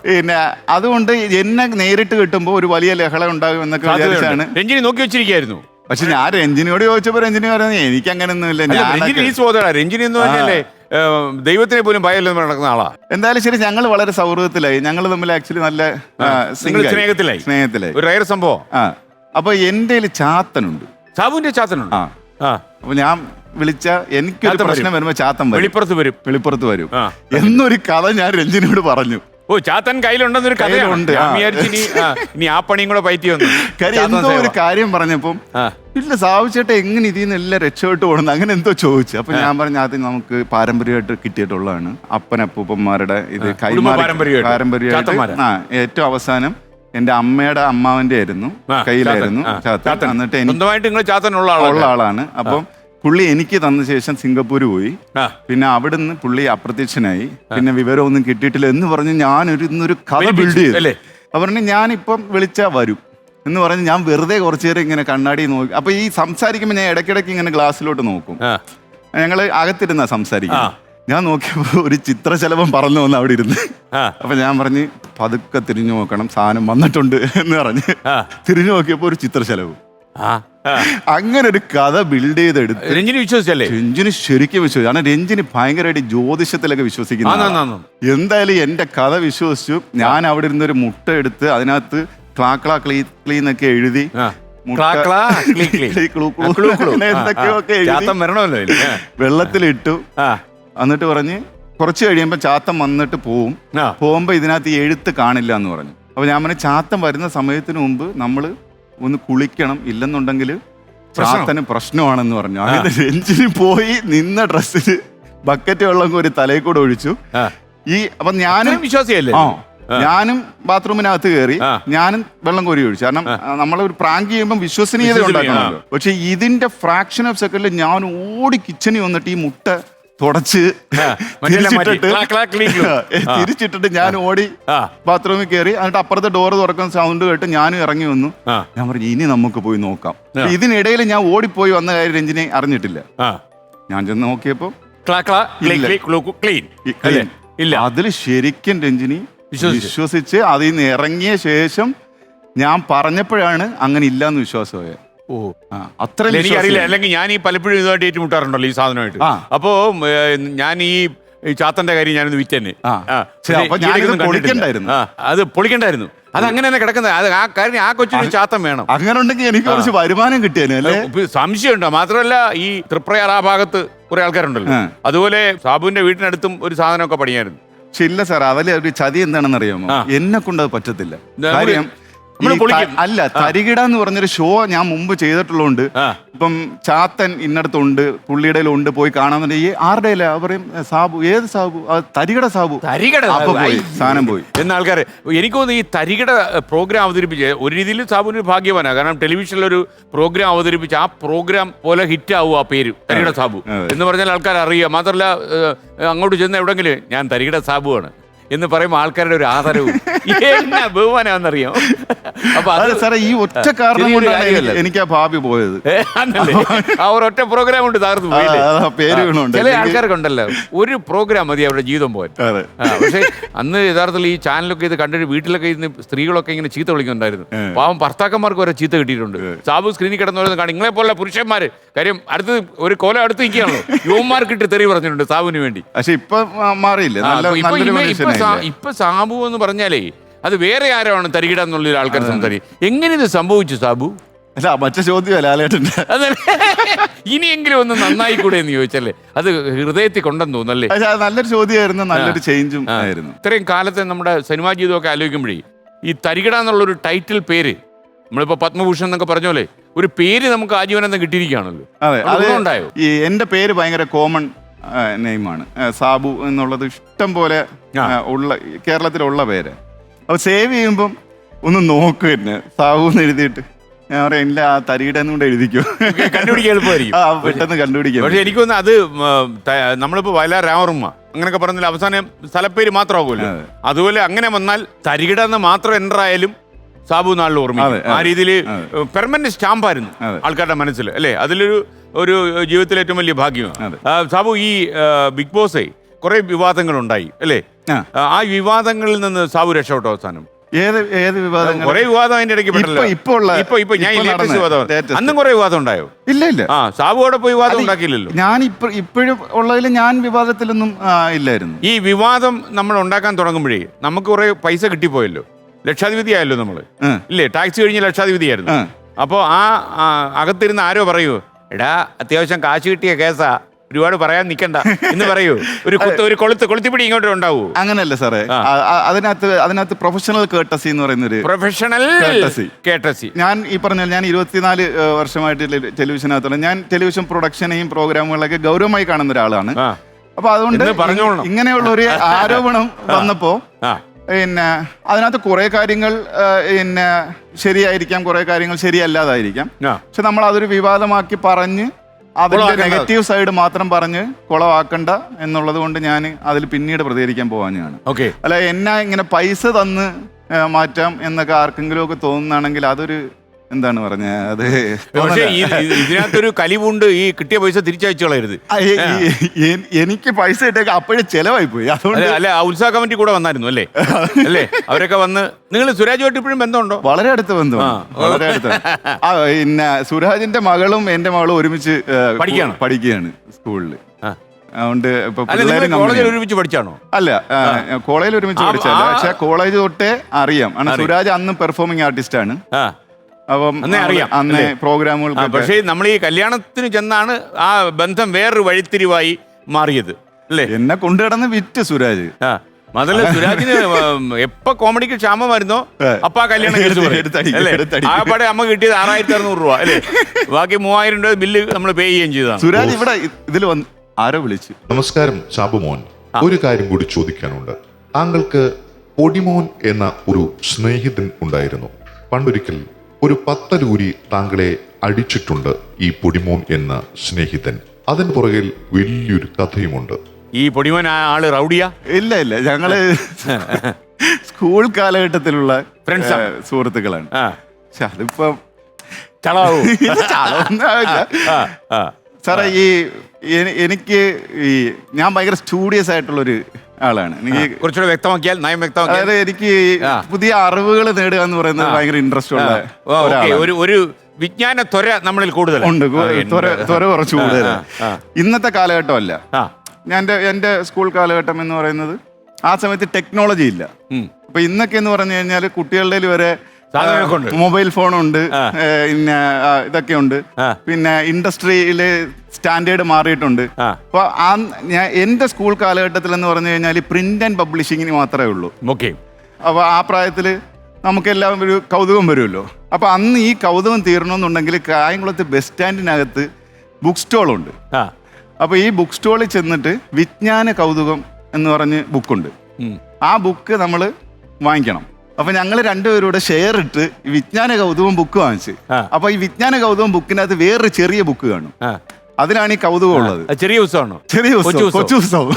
പിന്നെ അതുകൊണ്ട് എന്നെ നേരിട്ട് കിട്ടുമ്പോ ഒരു വലിയ ലഹള ഉണ്ടാകും എന്നൊക്കെ വിചാരിച്ചാണ് രഞ്ജിനി നോക്കി വെച്ചിരിക്കുന്നു. പക്ഷെ ഞാൻ രഞ്ജിനിയോട് ചോദിച്ചപ്പോ രഞ്ജിനി പറയുന്നത് എനിക്ക് അങ്ങനെയൊന്നുമില്ല. രഞ്ജിനി എന്ന് പറഞ്ഞാലേ ദൈവത്തിനെ പോലും ഭയമില്ലെന്ന് നടക്കുന്ന ആളാ. എന്തായാലും ശരി, ഞങ്ങൾ വളരെ സൗഹൃദത്തിലായി. ഞങ്ങൾ തമ്മിൽ ആക്ച്വലി നല്ല സ്നേഹത്തിലായി. ഒരു റയർ സംഭവം. അപ്പൊ എന്റെ ചാത്തനുണ്ട്. സാബുവിന്റെ ചാത്തനുണ്ട്. അപ്പൊ ഞാൻ വിളിച്ച എനിക്കൊരു പ്രശ്നം വരുമ്പോ ചാത്തൻ വെളിപ്പുറത്ത് വരും എന്നൊരു കഥ ഞാൻ രഞ്ജിനിയോട് പറഞ്ഞു. ചാത്തൻ കയ്യിലുണ്ടെന്നൊരു കഥയുണ്ട്. ഇനി ആ പണിയും കൂടെ പറ്റി വന്നു. എന്തോ ഒരു കാര്യം പറഞ്ഞപ്പം ഇല്ല സാവിച്ചേട്ട എങ്ങനെ ഇതിന്ന് എല്ലാം രക്ഷപ്പെട്ട് പോകണം അങ്ങനെ എന്തോ ചോദിച്ചു. അപ്പൊ ഞാൻ പറഞ്ഞ ആദ്യം നമുക്ക് പാരമ്പര്യമായിട്ട് കിട്ടിയിട്ടുള്ളതാണ്. അപ്പനപ്പൂപ്പന്മാരുടെ ഇത് പാരമ്പര്യമായിട്ട്. ഏറ്റവും അവസാനം എന്റെ അമ്മയുടെ അമ്മാവന്റെ ആയിരുന്നു, കയ്യിലായിരുന്നു ചാത്തൻ. എന്നിട്ട് ഉള്ള ആളാണ്. അപ്പം പുള്ളി എനിക്ക് തന്ന ശേഷം സിംഗപ്പൂർ പോയി. പിന്നെ അവിടുന്ന് പുള്ളി അപ്രത്യക്ഷനായി. പിന്നെ വിവരമൊന്നും കിട്ടിയിട്ടില്ല എന്ന് പറഞ്ഞ് ഞാനൊരു കഥ ബിൽഡ് ചെയ്തു. പറഞ്ഞു ഞാനിപ്പം വിളിച്ചാ വരും എന്ന് പറഞ്ഞ് ഞാൻ വെറുതെ കുറച്ചു നേരം ഇങ്ങനെ കണ്ണാടി നോക്കി. അപ്പൊ ഈ സംസാരിക്കുമ്പോൾ ഞാൻ ഇടയ്ക്കിടയ്ക്ക് ഇങ്ങനെ ഗ്ലാസ്സിലോട്ട് നോക്കും. ഞങ്ങള് അകത്തിരുന്ന സംസാരിക്കും. ഞാൻ നോക്കിയപ്പോ ഒരു ചിത്രശലഭം പറന്നു വന്ന് അവിടെ ഇരുന്ന്. അപ്പൊ ഞാൻ പറഞ്ഞ് പതുക്കെ തിരിഞ്ഞു നോക്കണം, സാധനം വന്നിട്ടുണ്ട് എന്ന് പറഞ്ഞ് തിരിഞ്ഞു നോക്കിയപ്പോ ഒരു ചിത്രശലഭം. അങ്ങനെ ഒരു കഥ ബിൽഡ് ചെയ്തെടുത്ത് രഞ്ജിനി വിശ്വസിച്ചല്ലേ? രഞ്ജിനി ശരിക്കും വിശ്വസിച്ചു. കാരണം രഞ്ജിനി ഭയങ്കരമായിട്ട് ജ്യോതിഷത്തിലൊക്കെ വിശ്വസിക്കുന്നു. എന്തായാലും എന്റെ കഥ വിശ്വസിച്ചു. ഞാൻ അവിടെ ഇരുന്നൊരു മുട്ട എടുത്ത് അതിനകത്ത് ക്ലാ ക്ലീന്നൊക്കെ എഴുതി ക്ലാ, ക്ലാ, ക്ലീ, ക്ലീ. അങ്ങനെ എന്തൊക്കെയൊക്കെ എഴുതി ചാത്തൻ വരണമല്ലോ ഇതിന്. വെള്ളത്തിലിട്ടു. ആ. എന്നിട്ട് പറഞ്ഞ് കുറച്ച് കഴിയുമ്പോൾ ചാത്തൻ വന്നിട്ട് പോവും. ആ. പോകുമ്പോൾ ഇതിനകത്ത് ഈ എഴുത്ത് കാണില്ല എന്ന് പറഞ്ഞു. അപ്പൊ ഞാൻ പറഞ്ഞു ചാത്തൻ വരുന്ന സമയത്തിന് മുമ്പ് നമ്മൾ ഒന്ന് കുളിക്കണം, ഇല്ലെന്നുണ്ടെങ്കിൽ ചാത്തന് പ്രശ്നമാണെന്ന് പറഞ്ഞു. അങ്ങനെ രഞ്ജിനി പോയി നിന്ന ഡ്രസ്സിൽ ബക്കറ്റ് വെള്ളം കോരി തലയിൽ കൂടെ ഒഴിച്ചു. അപ്പൊ ഞാനും വിശ്വാസിയല്ലേ? ഞാനും ബാത്റൂമിനകത്ത് കയറി, ഞാനും വെള്ളം കോരി ഒഴിച്ചു. കാരണം നമ്മളൊരു പ്രാങ്ക് ചെയ്യുമ്പോൾ വിശ്വസനീയത ഉണ്ടാക്കണമല്ലോ. പക്ഷെ ഇതിന്റെ ഫ്രാക്ഷൻ ഓഫ് സെക്കൻഡിൽ ഞാൻ ഓടി കിച്ചണിൽ വന്നിട്ട് ഈ മുട്ട തുടച്ച് തിരിച്ചിട്ടിട്ട് ഞാൻ ഓടി ബാത്റൂമിൽ കയറി. എന്നിട്ട് അപ്പുറത്തെ ഡോറ് തുറക്കുന്ന സൗണ്ട് കേട്ട് ഞാനും ഇറങ്ങി വന്നു. ഞാൻ പറഞ്ഞു ഇനി നമുക്ക് പോയി നോക്കാം. ഇതിനിടയിൽ ഞാൻ ഓടിപ്പോയി വന്ന കാര്യം രഞ്ജിനെ അറിഞ്ഞിട്ടില്ല. ഞാൻ ചെന്ന് നോക്കിയപ്പോ അതിൽ ശരിക്കും രഞ്ജിനി വിശ്വസിച്ച് അതിൽ നിന്ന് ഇറങ്ങിയ ശേഷം ഞാൻ പറഞ്ഞപ്പോഴാണ് അങ്ങനെ ഇല്ലാന്ന് വിശ്വാസമായത്. അത്ര എനിക്കറിയില്ല. അല്ലെങ്കിൽ ഞാൻ ഈ പലപ്പോഴും ഇതുമായിട്ട് ഏറ്റുമുട്ടാറുണ്ടല്ലോ ഈ സാധനമായിട്ട്. അപ്പോ ഞാൻ ഈ ചാത്തന്റെ കാര്യം ഞാനൊന്ന് വിറ്റന്നെ. അത് പൊളിക്കണ്ടായിരുന്നു. അത് അങ്ങനെ തന്നെ കിടക്കുന്നത്. അത് ആ കാര്യം ആ കൊച്ചിന് ചാത്തൻ വേണം. അങ്ങനെ ഉണ്ടെങ്കിൽ എനിക്ക് കുറച്ച് വരുമാനം കിട്ടിയാലേ. സംശയമുണ്ടോ? മാത്രമല്ല ഈ തൃപ്രയാർ ആ ഭാഗത്ത് കുറെ ആൾക്കാരുണ്ടല്ലോ. അതുപോലെ സാബുവിന്റെ വീട്ടിനടുത്തും ഒരു സാധനമൊക്കെ പണിയായിരുന്നു. ഇല്ല സാർ, അതിലെ ഒരു ചതി എന്താണെന്ന് അറിയാമോ? എന്നെ കൊണ്ട് അത് പറ്റത്തില്ല. കാര്യം അല്ല, തരികിട എന്ന് പറഞ്ഞൊരു ഷോ ഞാൻ മുമ്പ് ചെയ്തിട്ടുള്ളതുകൊണ്ട് ഇപ്പം ചാത്തൻ ഇന്നടത്തുണ്ട്, പുള്ളിയുടെ ഉണ്ട്, പോയി കാണാന്നുണ്ടെങ്കിൽ ആരുടെ പറയും സാബു, ഏത് സാബു? തരികിട സാബു. അപ്പൊ പോയി സാധനം പോയി എന്ന ആൾക്കാര്. എനിക്ക് തോന്നുന്നു ഈ തരികിട പ്രോഗ്രാം അവതരിപ്പിച്ച് ഒരു രീതിയിൽ സാബുവിന് ഭാഗ്യവാനാണ്. കാരണം ടെലിവിഷനിലൊരു പ്രോഗ്രാം അവതരിപ്പിച്ച് ആ പ്രോഗ്രാം പോലെ ഹിറ്റ് ആവും ആ പേര്, തരികിട സാബു എന്ന് പറഞ്ഞാൽ ആൾക്കാർ അറിയുക. മാത്രമല്ല അങ്ങോട്ട് ചെന്ന് എവിടെങ്കിലും ഞാൻ തരികിട സാബുവാണ് എന്ന് പറയുമ്പോൾ ആൾക്കാരുടെ ഒരു ആദരവും എന്നാ ബഹുമാനാന്നറിയാം. അപ്പൊ അത് സാറേ ഈ ഒറ്റ കാരണം കൊണ്ടാണ് എനിക്ക് ആ ഭാവി പോയത്. ആ ഒരൊറ്റ പ്രോഗ്രാം കൊണ്ട് തകർന്നു പോയില്ലേ. ചില ആൾക്കാർക്കുണ്ടല്ലോ ഒരു പ്രോഗ്രാം മതി അവരുടെ ജീവിതം പോകാൻ. പക്ഷെ അന്ന് യഥാർത്ഥത്തിൽ ഈ ചാനലൊക്കെ ഇത് കണ്ടിട്ട് വീട്ടിലൊക്കെ ഇന്ന് സ്ത്രീകളൊക്കെ ഇങ്ങനെ ചീത്ത വിളിക്കുന്നുണ്ടായിരുന്നു. പാവം ഭർത്താക്കന്മാർക്ക് വരെ ചീത്ത കിട്ടിയിട്ടുണ്ട്. സാബു സ്ക്രീനിൽ കിടന്നു കാണും. നിങ്ങളെ പോലുള്ള പുരുഷന്മാര് കാര്യം അടുത്ത് ഒരു കൊല അടുത്ത് നിൽക്കുകയാണല്ലോ, യുവന്മാർക്കിട്ട് തെറി പറഞ്ഞിട്ടുണ്ട് സാബുവിന് വേണ്ടി. പക്ഷെ ഇപ്പൊ മാറിയില്ല. ഇപ്പൊ സാബു എന്ന് പറഞ്ഞാലേ അത് വേറെ ആരാണ് തരികിട എന്നുള്ള ആൾക്കാർ സംസാരിക്കും. എങ്ങനെ ഇത് സംഭവിച്ചു സാബു? മറ്റേ ചോദ്യമല്ല ലാലേട്ടൻ്റെ. ഇനിയെങ്കിലും ഒന്ന് നന്നായിക്കൂടെ എന്ന് ചോദിച്ചല്ലേ, അത് ഹൃദയത്തിൽ കൊണ്ടെന്ന് തോന്നല്ലേ. നല്ലൊരു ചോദ്യമായിരുന്നു, നല്ലൊരു ചേഞ്ചും ആയിരുന്നു. ഇത്രയും കാലത്തെ നമ്മുടെ സിനിമാ ജീവിതമൊക്കെ ആലോചിക്കുമ്പോഴേ ഈ തരികിട എന്നുള്ളൊരു ടൈറ്റിൽ പേര്, നമ്മളിപ്പോ പത്മഭൂഷൺ എന്നൊക്കെ പറഞ്ഞോലെ ഒരു പേര് നമുക്ക് ആജീവനം കിട്ടിയിരിക്കുകയാണല്ലോ. അതെ, ഈ എന്റെ പേര് ഭയങ്കര കോമൺ നെയിമാണ്. സാബു എന്നുള്ളത് ഇഷ്ടം പോലെ ഉള്ള കേരളത്തിലുള്ള പേര്. അപ്പോൾ സേവ് ചെയ്യുമ്പം ഒന്ന് നോക്കു തന്നെ സാബു എന്ന് എഴുതിയിട്ട് ഞാൻ പറയാം ഇല്ല ആ തരികിട എന്നുകൊണ്ട് എഴുതിക്കോ, കണ്ടുപിടിക്കാൻ എളുപ്പമായിരിക്കും, പെട്ടെന്ന് കണ്ടുപിടിക്കാം. പക്ഷെ എനിക്കൊന്ന് അത് നമ്മളിപ്പോ വയലാർ രാമവർമ്മ അങ്ങനെയൊക്കെ പറഞ്ഞാൽ അവസാനം സ്ഥലപ്പേര് മാത്രമാകുമല്ലോ. അതുപോലെ അങ്ങനെ വന്നാൽ തരികിട എന്ന് മാത്രം എൻ്റർ ആയാലും സാബു നാളിൽ ഓർമ്മ. ആ രീതിയിൽ പെർമനന്റ് സ്റ്റാമ്പായിരുന്നു ആൾക്കാരുടെ മനസ്സിൽ അല്ലേ. ഒരു ജീവിതത്തിലെ ഏറ്റവും വലിയ ഭാഗ്യമാണ്. സാബു ഈ ബിഗ് ബോസേ കുറെ വിവാദങ്ങൾ ഉണ്ടായി അല്ലേ. ആ വിവാദങ്ങളിൽ നിന്ന് സാബു രക്ഷപ്പെട്ടോ അവസാനം? ഏത് വിവാദങ്ങൾ? കുറെ വിവാദം അതിന്റെ ഇടയ്ക്ക് ഇപ്പൊ ഞാൻ അന്നും കുറെ വിവാദം ഉണ്ടായോ? ഇല്ല. സാബു അവിടെ പോയി വിവാദം ഉണ്ടാക്കിയില്ലല്ലോ. ഞാൻ ഇപ്പോഴും ഉള്ളതിൽ ഞാൻ വിവാദത്തിലൊന്നും ഇല്ലായിരുന്നു. ഈ വിവാദം നമ്മൾ ഉണ്ടാക്കാൻ തുടങ്ങുമ്പോഴേ നമുക്ക് കുറെ പൈസ കിട്ടിപ്പോയല്ലോ, ലക്ഷാധിപതി ആയല്ലോ നമ്മള് ഇല്ലേ. ടാക്സ് കഴിഞ്ഞ് ലക്ഷാധിപതിയായിരുന്നു. അപ്പോ ആ അകത്തിരുന്ന് ആരോ പറയൂ, എടാ അത്യാവശ്യം കാശ് കിട്ടിയ കേസാ, ഒരുപാട് പറയാൻ നിൽക്കണ്ട എന്ന് പറയൂ. ഒരു കൊളുത്തിപ്പിടി ഇങ്ങോട്ട് ഉണ്ടാവൂ. അങ്ങനല്ല സാറേ, അതിനകത്ത് പ്രൊഫഷണൽ കേട്ടസി എന്ന് പറയുന്നൊരു പ്രൊഫഷണൽ കേട്ടസി. ഞാൻ ഈ പറഞ്ഞ ഞാൻ 24 വർഷമായിട്ട് ടെലിവിഷനകത്തുള്ള ഞാൻ ടെലിവിഷൻ പ്രൊഡക്ഷനെയും പ്രോഗ്രാമുകളൊക്കെ ഗൗരവമായി കാണുന്ന ഒരാളാണ്. അപ്പൊ അതുകൊണ്ട് ഇങ്ങനെയുള്ള ഒരു ആരോപണം വന്നപ്പോ പിന്നെ അതിനകത്ത് കുറെ കാര്യങ്ങൾ പിന്നെ ശരിയായിരിക്കാം, കുറെ കാര്യങ്ങൾ ശരിയല്ലാതായിരിക്കാം. പക്ഷെ നമ്മൾ അതൊരു വിവാദമാക്കി പറഞ്ഞ് അതിന്റെ നെഗറ്റീവ് സൈഡ് മാത്രം പറഞ്ഞ് കുളവാക്കണ്ട എന്നുള്ളത് കൊണ്ട് ഞാൻ അതിൽ പിന്നീട് പ്രതികരിക്കാൻ പോകാനാണ്. അല്ല എന്നെ ഇങ്ങനെ പൈസ തന്ന് മാറ്റാം എന്നൊക്കെ ആർക്കെങ്കിലും ഒക്കെ തോന്നുകയാണെങ്കിൽ അതൊരു എന്താണ് പറഞ്ഞ അത് ഇതിനകത്തൊരു കലിവുണ്ട്. ഈ കിട്ടിയ പൈസ തിരിച്ചയച്ചു കളയരുത്. എനിക്ക് പൈസ ഇട്ടേക്ക് അപ്പോഴേ ചെലവായി പോയി. അതുകൊണ്ട് അല്ലെ ആ ഉത്സാഹ കമ്മിറ്റി കൂടെ വന്നായിരുന്നു അല്ലേ. അവരൊക്കെ വന്ന് നിങ്ങൾ സുരാജുമായിട്ട് ഇപ്പോഴും ബന്ധമുണ്ടോ? വളരെ അടുത്ത ബന്ധമാണ്, വളരെ അടുത്ത. പിന്നെ സുരാജിന്റെ മകളും എന്റെ മകളും ഒരുമിച്ച് പഠിക്കുകയാണ് സ്കൂളിൽ. അതുകൊണ്ട് കോളേജിൽ ഒരുമിച്ച് പഠിച്ചാണോ? അല്ല, കോളേജിൽ ഒരുമിച്ച് പഠിച്ചല്ല, പക്ഷെ കോളേജ് തൊട്ടേ അറിയാം. സുരാജ് അന്ന് പെർഫോമിംഗ് ആർട്ടിസ്റ്റ് ആണ്. അപ്പം അന്നേ അറിയാം, അന്നേ അല്ലേ? പ്രോഗ്രാമുകൾ പക്ഷേ നമ്മൾ ഈ കല്യാണത്തിന് ചെന്നാണ് ആ ബന്ധം വേറൊരു വഴിത്തിരിവായി മാറിയത്, അല്ലേ? എന്നെ കൊണ്ടുകിടന്ന് വിറ്റ് സുരാജ്. ആ അതല്ല, സുരാജിന് എപ്പോ കോമഡിക്ക് ക്ഷാമം വരുന്നോ അപ്പൊ ആ കല്യാണം കേസ് പറയും, അല്ലേ? ആ പാടെ അമ്മ കിട്ടിയത് 6600 രൂപ, അല്ലേ? ബാക്കി 3000 രൂപ ബില്ല് നമ്മൾ പേ ചെയ്യുകയും ചെയ്തതാണ്. സുരാജ് ഇവിടെ ഇതിൽ വന്ന് ആരോ വിളിച്ചു. നമസ്കാരം സാബുമോൻ, ഒരു കാര്യം കൂടി ചോദിക്കാനുണ്ട്. താങ്കൾക്ക് പൊടിമോൻ എന്ന ഒരു സ്നേഹിതൻ ഉണ്ടായിരുന്നു. പണ്ടൊരിക്കൽ ഒരു പത്തലൂരി താങ്കളെ അടിച്ചിട്ടുണ്ട് ഈ പൊടിമോൻ എന്ന സ്നേഹിതൻ. അതിന് പുറകിൽ വലിയൊരു കഥയുമുണ്ട്. ഈ പൊടിമോൻ ആള് റൗഡിയാ? ഇല്ല ഇല്ല, ഞങ്ങള് സ്കൂൾ കാലഘട്ടത്തിലുള്ള ഫ്രണ്ട്സ്, സുഹൃത്തുക്കളാണ്. പക്ഷെ അതിപ്പം ചളാവോ? സാറേ എനിക്ക് ഞാൻ ഭയങ്കര സ്റ്റൂഡിയസ് ആയിട്ടുള്ളൊരു ആളാണ്. എനിക്ക് കുറച്ചുകൂടെ വ്യക്തമാക്കിയാൽ, നയം വ്യക്തമാക്കിയാൽ. അതായത് എനിക്ക് പുതിയ അറിവുകൾ നേടുക എന്ന് പറയുന്നത് ഭയങ്കര ഇൻട്രസ്റ്റ് ഉള്ള ഒരു വിജ്ഞാന ത്വര നമ്മളിൽ കൂടുതൽ ഉണ്ട്. ത്വര കുറച്ച് കൂടുതൽ. ഇന്നത്തെ കാലഘട്ടമല്ല. ഞാൻ എൻ്റെ സ്കൂൾ കാലഘട്ടം എന്ന് പറയുന്നത് ആ സമയത്ത് ടെക്നോളജി ഇല്ല. അപ്പൊ ഇന്നൊക്കെ എന്ന് പറഞ്ഞു കഴിഞ്ഞാൽ കുട്ടികളുടെ വരെ മൊബൈൽ ഫോണുണ്ട്, പിന്നെ ഇതൊക്കെ ഉണ്ട്. പിന്നെ ഇൻഡസ്ട്രിയിലെ സ്റ്റാൻഡേർഡ് മാറിയിട്ടുണ്ട്. അപ്പൊ എന്റെ സ്കൂൾ കാലഘട്ടത്തിൽ എന്ന് പറഞ്ഞു കഴിഞ്ഞാൽ പ്രിന്റ് ആൻഡ് പബ്ലിഷിങ്ങിന് മാത്രമേ ഉള്ളൂ. അപ്പൊ ആ പ്രായത്തിൽ നമുക്കെല്ലാം ഒരു കൗതുകം വരുമല്ലോ. അപ്പൊ അന്ന് ഈ കൗതുകം തീരണമെന്നുണ്ടെങ്കിൽ കായംകുളത്ത് ബസ് സ്റ്റാൻഡിനകത്ത് ബുക്ക് സ്റ്റോളുണ്ട്. അപ്പൊ ഈ ബുക്ക് സ്റ്റോളിൽ ചെന്നിട്ട് വിജ്ഞാന കൗതുകം എന്ന് പറഞ്ഞ് ബുക്കുണ്ട്. ആ ബുക്ക് നമ്മൾ വാങ്ങിക്കണം. അപ്പൊ ഞങ്ങൾ രണ്ടുപേരൂടെ ഷെയർ ഇട്ട് വിജ്ഞാന കൗതുകം ബുക്ക് വാങ്ങിച്ച്. അപ്പൊ ഈ വിജ്ഞാന കൗതുകം ബുക്കിനകത്ത് വേറൊരു ചെറിയ ബുക്ക് കാണും. അതിലാണ് ഈ കൗതുകം ഉള്ളത്. ചെറിയ പുസ്തകമാണോ? ചെറിയ പുസ്തകം, കൊച്ചു പുസ്തകം.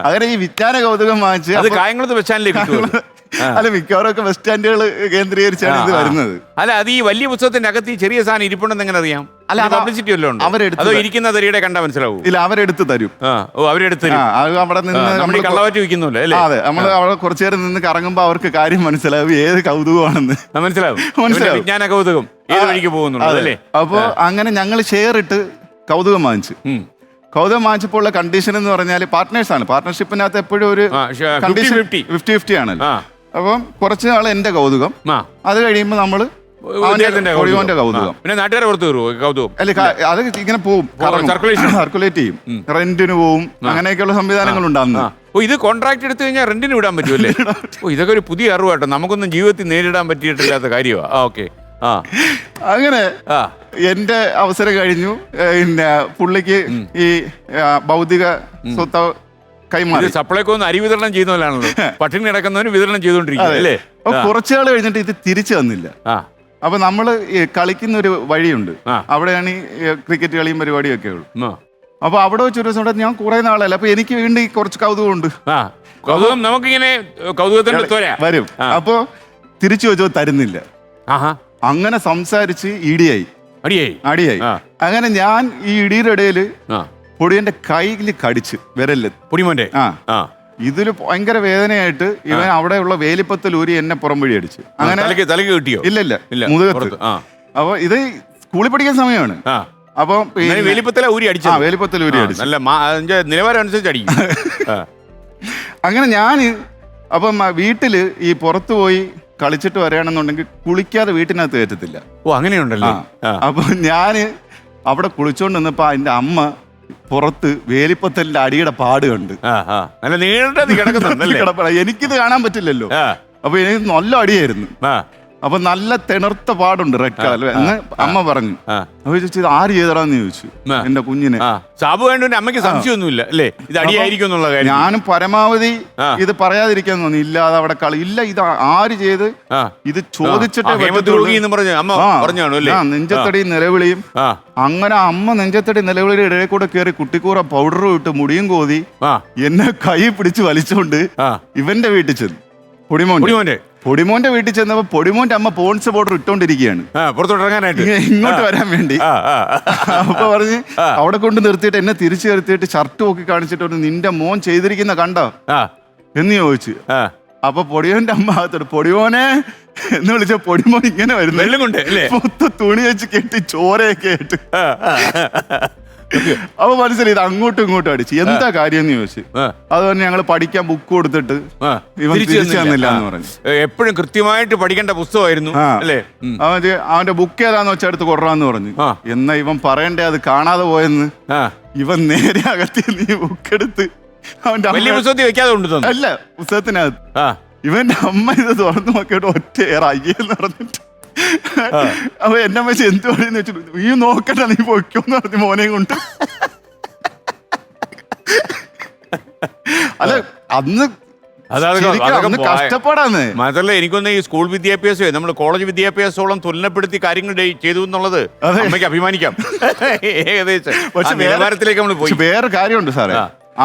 അങ്ങനെ ഈ വിജ്ഞാന കൗതുകം വാങ്ങിച്ച് കായംകുളത്ത് ബസ് സ്റ്റാൻഡിലേക്ക് അല്ല, മിക്കവാറൊക്കെ ബസ് സ്റ്റാൻഡുകൾ കേന്ദ്രീകരിച്ചാണ് ഇത് വരുന്നത്. അല്ല, അത് ഈ വലിയ പുസ്തകത്തിന്റെ അകത്ത് ഈ ചെറിയ സാധനം ഇരിപ്പുണ്ടെന്ന് എങ്ങനെ അറിയാം? അല്ല, പബ്ലിസിറ്റി വല്ലതും ഉണ്ടോ? അതോ ഇരിക്കുന്ന തരിയുടെ കണ്ടാ മനസ്സിലാവും? ഇല്ല, അവരെടുത്ത് തരും. അവരെടുത്ത് അവിടെ നിന്ന് കള്ളവാറ്റ് വിൽക്കുന്നില്ല, അല്ലേ? അതെ, നമ്മൾ അവിടെ കുറച്ചു നേരം നിന്ന് കറങ്ങുമ്പോ അവർക്ക് കാര്യം മനസ്സിലാവും ഏത് കൗതുകമാണെന്ന്. മനസ്സിലാവും. വിജ്ഞാന കൗതുകം ഏത് വഴിക്ക് പോകുന്നുണ്ട്. അപ്പൊ അങ്ങനെ ഞങ്ങൾ ഷെയർ ഇട്ട് കൗതുകം വാങ്ങിച്ചു. കൗതുകം വാങ്ങിച്ചപ്പോൾ ഉള്ള കണ്ടീഷൻ എന്ന് പറഞ്ഞാൽ പാർട്ട്നേഴ്സാണ്. പാർട്ട്ണർഷിപ്പിനകത്ത് എപ്പോഴും ഒരു കണ്ടീഷൻ 50-50 ആണല്ലോ. അപ്പം കുറച്ച് നാൾ എന്റെ കൗതുകം, അത് കഴിയുമ്പോൾ നമ്മള് ഒഴിവോന്റെ കൗതുകം. പിന്നെ നാട്ടുകാരെ പുറത്ത് കയറുമോ കൗതുകം? അല്ല, അത് ഇങ്ങനെ പോവും, സർക്കുലേറ്റ് ചെയ്യും, റെന്റിന് പോവും, അങ്ങനെയൊക്കെയുള്ള സംവിധാനങ്ങൾ ഉണ്ടാകുന്നു. ഇത് കോൺട്രാക്ട് എടുത്തു കഴിഞ്ഞാൽ റെന്റിന് വിടാൻ പറ്റുമല്ലേ? ഇതൊക്കെ ഒരു പുതിയ അറിവാട്ടോ, നമുക്കൊന്നും ജീവിതത്തിൽ നേരിടാൻ പറ്റിയിട്ടില്ലാത്ത കാര്യമാണ്. ഓക്കെ. അങ്ങനെ എന്റെ അവസരം കഴിഞ്ഞു. പിന്നെ പുള്ളിക്ക് ഈ ഭൗതിക സ്വത്ത് കൈമാറി. സപ്ലൈക്കോ അരി വിതരണം ചെയ്യുന്നവരാണല്ലോ, പട്ടിണി കിടക്കുന്നവന് വിതരണം ചെയ്തോണ്ടിരിക്കുന്നത്, അല്ലേ? അപ്പൊ കുറച്ചാൾ കഴിഞ്ഞിട്ട് ഇത് തിരിച്ചു വന്നില്ല. അപ്പൊ നമ്മള് കളിക്കുന്ന ഒരു വഴിയുണ്ട്, അവിടെയാണ് ഈ ക്രിക്കറ്റ് കളിയും പരിപാടിയും ഒക്കെ ഉള്ളു. അപ്പൊ അവിടെ വെച്ചൊരു ദിവസം ഞാൻ കുറെ നാളല്ല, അപ്പൊ എനിക്ക് വീണ്ടും കുറച്ച് കൗതുകമുണ്ട്. കൗതുകം നമുക്കിങ്ങനെ കൗതുകത്തിന്റെ വരും. അപ്പൊ തിരിച്ചു വെച്ചോ തരുന്നില്ല. അങ്ങനെ സംസാരിച്ച് അടിയായി. അങ്ങനെ ഞാൻ ഈ ഇടിയുടെ ഇടയില് പൊടിയന്റെ കയ്യിൽ കടിച്ച് വിരല്, പൊടിമോന്റെ ഇതില് ഭയങ്കര വേദനയായിട്ട് ഇവൻ അവിടെയുള്ള വേലിപ്പത്തലൂരി എന്നെ പുറം വഴി അടിച്ച്. അങ്ങനെ തലക്ക് കിട്ടിയോ? ഇല്ല, മുതുകത്ത്. അപ്പൊ ഇത് സ്കൂളിൽ പഠിക്കുന്ന സമയമാണ്. അപ്പൊ വേലിപ്പത്തലൂരി അടിച്ചു. നിലവാരം അനുസരിച്ച് അടിക്കും. അങ്ങനെ ഞാന് അപ്പം വീട്ടില് ഈ പുറത്തു പോയി കളിച്ചിട്ട് വരികയാണെന്നുണ്ടെങ്കിൽ കുളിക്കാതെ വീട്ടിനകത്ത് കയറ്റത്തില്ല. അങ്ങനെയുണ്ടല്ലോ. അപ്പൊ ഞാന് അവിടെ കുളിച്ചോണ്ട് നിന്നപ്പോ അതിന്റെ അമ്മ പുറത്ത് വേലിപ്പത്തലിന്റെ അടിയുടെ പാട് കണ്ട്. എനിക്കിത് കാണാൻ പറ്റില്ലല്ലോ. അപ്പൊ എനിക്ക് നല്ല അടിയായിരുന്നു. അപ്പൊ നല്ല തിണർത്ത പാടുണ്ട്, റെഡ് കളർ എന്ന് അമ്മ പറഞ്ഞു. അപ്പൊ ചോദിച്ചു ഇത് ആര് ചെയ്തടാന്ന് ചോദിച്ചു എന്റെ കുഞ്ഞിനെ. സാബു വേണ്ട അമ്മയ്ക്ക് സംശയമൊന്നുമില്ല, അല്ലേ? ഇത് അടിയായിരിക്കും എന്നുള്ള കാര്യം. ഞാനും പരമാവധി ഇത് പറയാതിരിക്കാൻ തോന്നി. ഇല്ലാതെ അവിടെ കളി ഇല്ല, ഇത് ആര് ചെയ്ത് ഇത് ചോദിച്ചിട്ടേ നെഞ്ചത്തടി നിലവിളിയും. അങ്ങനെ അമ്മ നെഞ്ചത്തടി നിലവിളിയുടെ ഇടയിൽ കൂടെ കയറി കുട്ടിക്കൂറ പൗഡറും ഇട്ട് മുടിയും കോതി എന്നെ കൈ പിടിച്ച് വലിച്ചോണ്ട് ഇവന്റെ വീട്ടിൽ ചെന്നു. പൊടിമോന്റെ വീട്ടിൽ ചെന്നപ്പോ പൊടിമോന്റെ അമ്മ പോൺസ് പൗഡർ ഇട്ടോണ്ടിരിക്കുകയാണ് ഇങ്ങോട്ട് വരാൻ വേണ്ടി. അപ്പൊ പറഞ്ഞ് അവിടെ കൊണ്ട് നിർത്തിയിട്ട് എന്നെ തിരിച്ചു നിർത്തിയിട്ട് ഷർട്ട് നോക്കി കാണിച്ചിട്ട് നിന്റെ മോൻ ചെയ്തിരിക്കുന്ന കണ്ടോ എന്ന് ചോദിച്ചു. അപ്പൊ പൊടിയോന്റെ അമ്മ അകത്തോട് പൊടിമോനെ എന്ന് വിളിച്ച പൊടിമോൻ ഇങ്ങനെ വരുന്നു, തുണി വെച്ച് കെട്ടി ചോരയൊക്കെ ആയിട്ട് അപ്പൊ മനസ്സിലായി ഇത് അങ്ങോട്ടും ഇങ്ങോട്ടും അടിച്ചു. എന്താ കാര്യം എന്ന് ചോദിച്ചു. അതുപോലെ ഞങ്ങൾ പഠിക്കാൻ ബുക്ക് കൊടുത്തിട്ട് ഇവൻ തിരിച്ചു തന്നില്ല എന്ന് പറഞ്ഞു. എപ്പോഴും കൃത്യമായിട്ട് പഠിക്കേണ്ട പുസ്തകമായിരുന്നു അല്ലേ? അവന്റെ ബുക്ക് ഏതാന്ന് വെച്ചാൽ എടുത്ത് കൊണ്ടുവരാന്ന് പറഞ്ഞു. എന്നാ ഇവൻ പറയണ്ടേ അത് കാണാതെ പോയെന്ന്. ഇവൻ നേരെ അകത്തി നീ ബുക്ക് എടുത്ത് അവന്റെ വലിയ പുസ്തകത്തിൽ വെക്കാതെ കൊണ്ടുതന്നു. അല്ല, പുസ്തകത്തിനകത്ത് ഇവന്റെ അമ്മ ഇത് തുറന്നു നോക്കിയിട്ട് ഒറ്റ അയ്യെന്ന് പറഞ്ഞിട്ട് അപ്പൊ എന്നെ വെച്ച് എന്ത് പറയുന്ന വെച്ചിട്ട് നീ നോക്കണ്ട നീ പൊയ്ക്കോന്ന് പറഞ്ഞു മോനെയും കൊണ്ട്. അല്ല അന്ന് കഷ്ടപ്പാടാന്ന്. മാത്രമല്ല എനിക്കൊന്ന് ഈ സ്കൂൾ വിദ്യാഭ്യാസമേ നമ്മൾ കോളേജ് വിദ്യാഭ്യാസത്തോളം തുലനപ്പെടുത്തി കാര്യങ്ങൾ ചെയ്തു എന്നുള്ളത് അമ്മയ്ക്ക് അഭിമാനിക്കാം. ഏകദേശം നിലവാരത്തിലേക്ക് നമ്മൾ പോയി. വേറെ കാര്യമുണ്ട് സാറേ,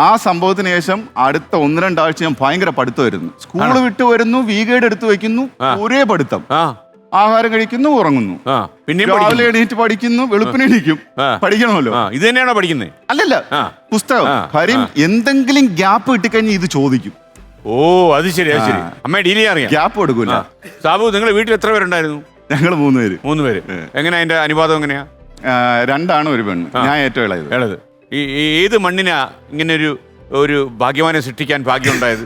ആ സംഭവത്തിന് ശേഷം അടുത്ത 1-2 ആഴ്ച ഞാൻ ഭയങ്കര പഠിത്തമായിരുന്നു. സ്കൂള് വിട്ട് വരുന്നു, വീഗേഡ് എടുത്ത് വെക്കുന്നു, ഒരേ പഠിത്തം. ആഹാരം കഴിക്കുന്നു, ഉറങ്ങുന്നു, പിന്നെ രാവിലെ എണീറ്റ് പഠിക്കുന്നു, വെളുപ്പിന് എണീക്കും. പഠിക്കണമല്ലോ. ഇത് തന്നെയാണോ പഠിക്കുന്നത്? അല്ലല്ല, പുസ്തകം. കാര്യം എന്തെങ്കിലും ഗ്യാപ്പ് കിട്ടിക്കഴിഞ്ഞാൽ ഇത് ചോദിക്കും. ഓ അത് ശരി, അത് ശരി. അമ്മ ഡീൽ ചെയ്യാൻ അറിയാം, ഗ്യാപ്പ് കൊടുക്കൂല. സാബു നിങ്ങളുടെ വീട്ടിൽ എത്ര പേരുണ്ടായിരുന്നു? ഞങ്ങൾ 3 പേര്. 3 പേര്. എങ്ങനെയാ അതിന്റെ അനുപാതം എങ്ങനെയാ? 2 ആണും 1 പെണ്ണ്. ഞാൻ ഏറ്റവും ഇളയത്. ഏത് മണ്ണിനാ ഇങ്ങനെ ഒരു ഭാഗ്യവാനെ സൃഷ്ടിക്കാൻ ഭാഗ്യം ഉണ്ടായത്?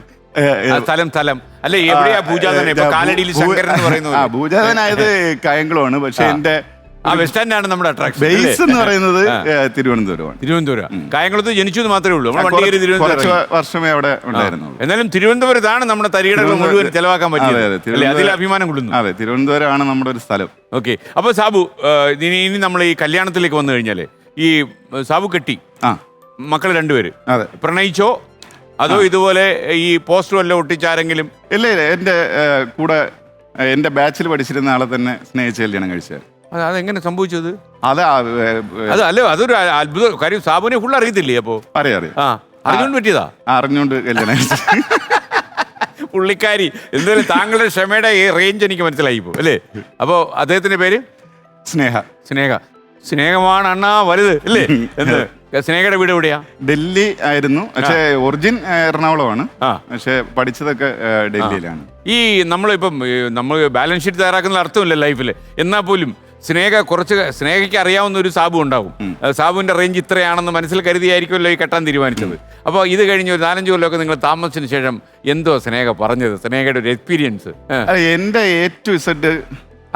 സ്ഥലം അല്ലെ എവിടെയാ പൂജാതൻ? കാലടിയിൽ ശങ്കരൻ എന്ന് പറയുന്നത്. പൂജാതനായത് കായംകുളമാണ്. പക്ഷെ എന്റെ ബസ് സ്റ്റാൻഡാണ് നമ്മുടെ അട്രാക്ഷൻ. ബേസ് എന്ന് പറയുന്നത് തിരുവനന്തപുരം. കായംകുളത്ത് ജനിച്ചു മാത്രമേ ഉള്ളൂ. വർഷമേ അവിടെ ഉണ്ടായിരുന്നു. എന്നാലും തിരുവനന്തപുരത്താണ് നമ്മുടെ തരികടകൾ മുഴുവൻ ചെലവാക്കാൻ പറ്റിയത്. അതിൽ അഭിമാനം കൊള്ളുന്നു. അതെ, തിരുവനന്തപുരമാണ് നമ്മുടെ ഒരു സ്ഥലം. ഓക്കെ. അപ്പൊ സാബു, ഇനി നമ്മൾ ഈ കല്യാണത്തിലേക്ക് വന്നു കഴിഞ്ഞാല് ഈ സാബു കെട്ടി മക്കൾ 2 പേര് പ്രണയിച്ചോ അതോ ഇതുപോലെ ഈ പോസ്റ്റർ വല്ലതും ഒട്ടിച്ചാരെങ്കിലും? ഇല്ല, എന്റെ കൂടെ എന്റെ ബാച്ചിൽ പഠിച്ചിരുന്ന ആളെ തന്നെ സ്നേഹിച്ച് കല്യാണം കഴിച്ചത്. അതെങ്ങനെ സംഭവിച്ചത്? അതല്ലേ, അതൊരു അത്ഭുത കാര്യം. സാബുവിനെ ഫുൾ അറിയത്തില്ലേ? അപ്പോ അറിയാം. അറിഞ്ഞോണ്ട് പറ്റിയതാ? അറിഞ്ഞോണ്ട് കല്യാണം പുള്ളിക്കാരി. എന്തായാലും താങ്കളുടെ ക്ഷമയുടെ റേഞ്ച് എനിക്ക് മനസ്സിലായി പോ അല്ലേ? അപ്പോ അദ്ദേഹത്തിന്റെ പേര് സ്നേഹമാണ് അണ്ണാ വലുത് അല്ലേ? എന്ത് സ്നേഹയുടെ വീട് എവിടെയാ? ഡൽഹി ആയിരുന്നു. പക്ഷേ ഒറിജിൻ എറണാകുളമാണ്. പക്ഷെ പഠിച്ചതൊക്കെ ഡൽഹിയിലാണ്. ഈ നമ്മളിപ്പം നമ്മൾ ബാലൻസ് ഷീറ്റ് തയ്യാറാക്കുന്ന അർത്ഥമില്ല ലൈഫിൽ. എന്നാൽ പോലും സ്നേഹയ്ക്ക് അറിയാവുന്ന ഒരു സാബു ഉണ്ടാവും. സാബുവിന്റെ റേഞ്ച് ഇത്രയാണെന്ന് മനസ്സിൽ കരുതിയായിരിക്കുമല്ലോ ഈ കെട്ടാൻ തീരുമാനിച്ചത്. അപ്പോൾ ഇത് കഴിഞ്ഞ് ഒരു 4-5 കൊല്ലമൊക്കെ നിങ്ങൾ താമസിച്ചതിന് ശേഷം എന്തോ സ്നേഹ പറഞ്ഞത്? സ്നേഹയുടെ ഒരു എക്സ്പീരിയൻസ്. എന്റെ A to Z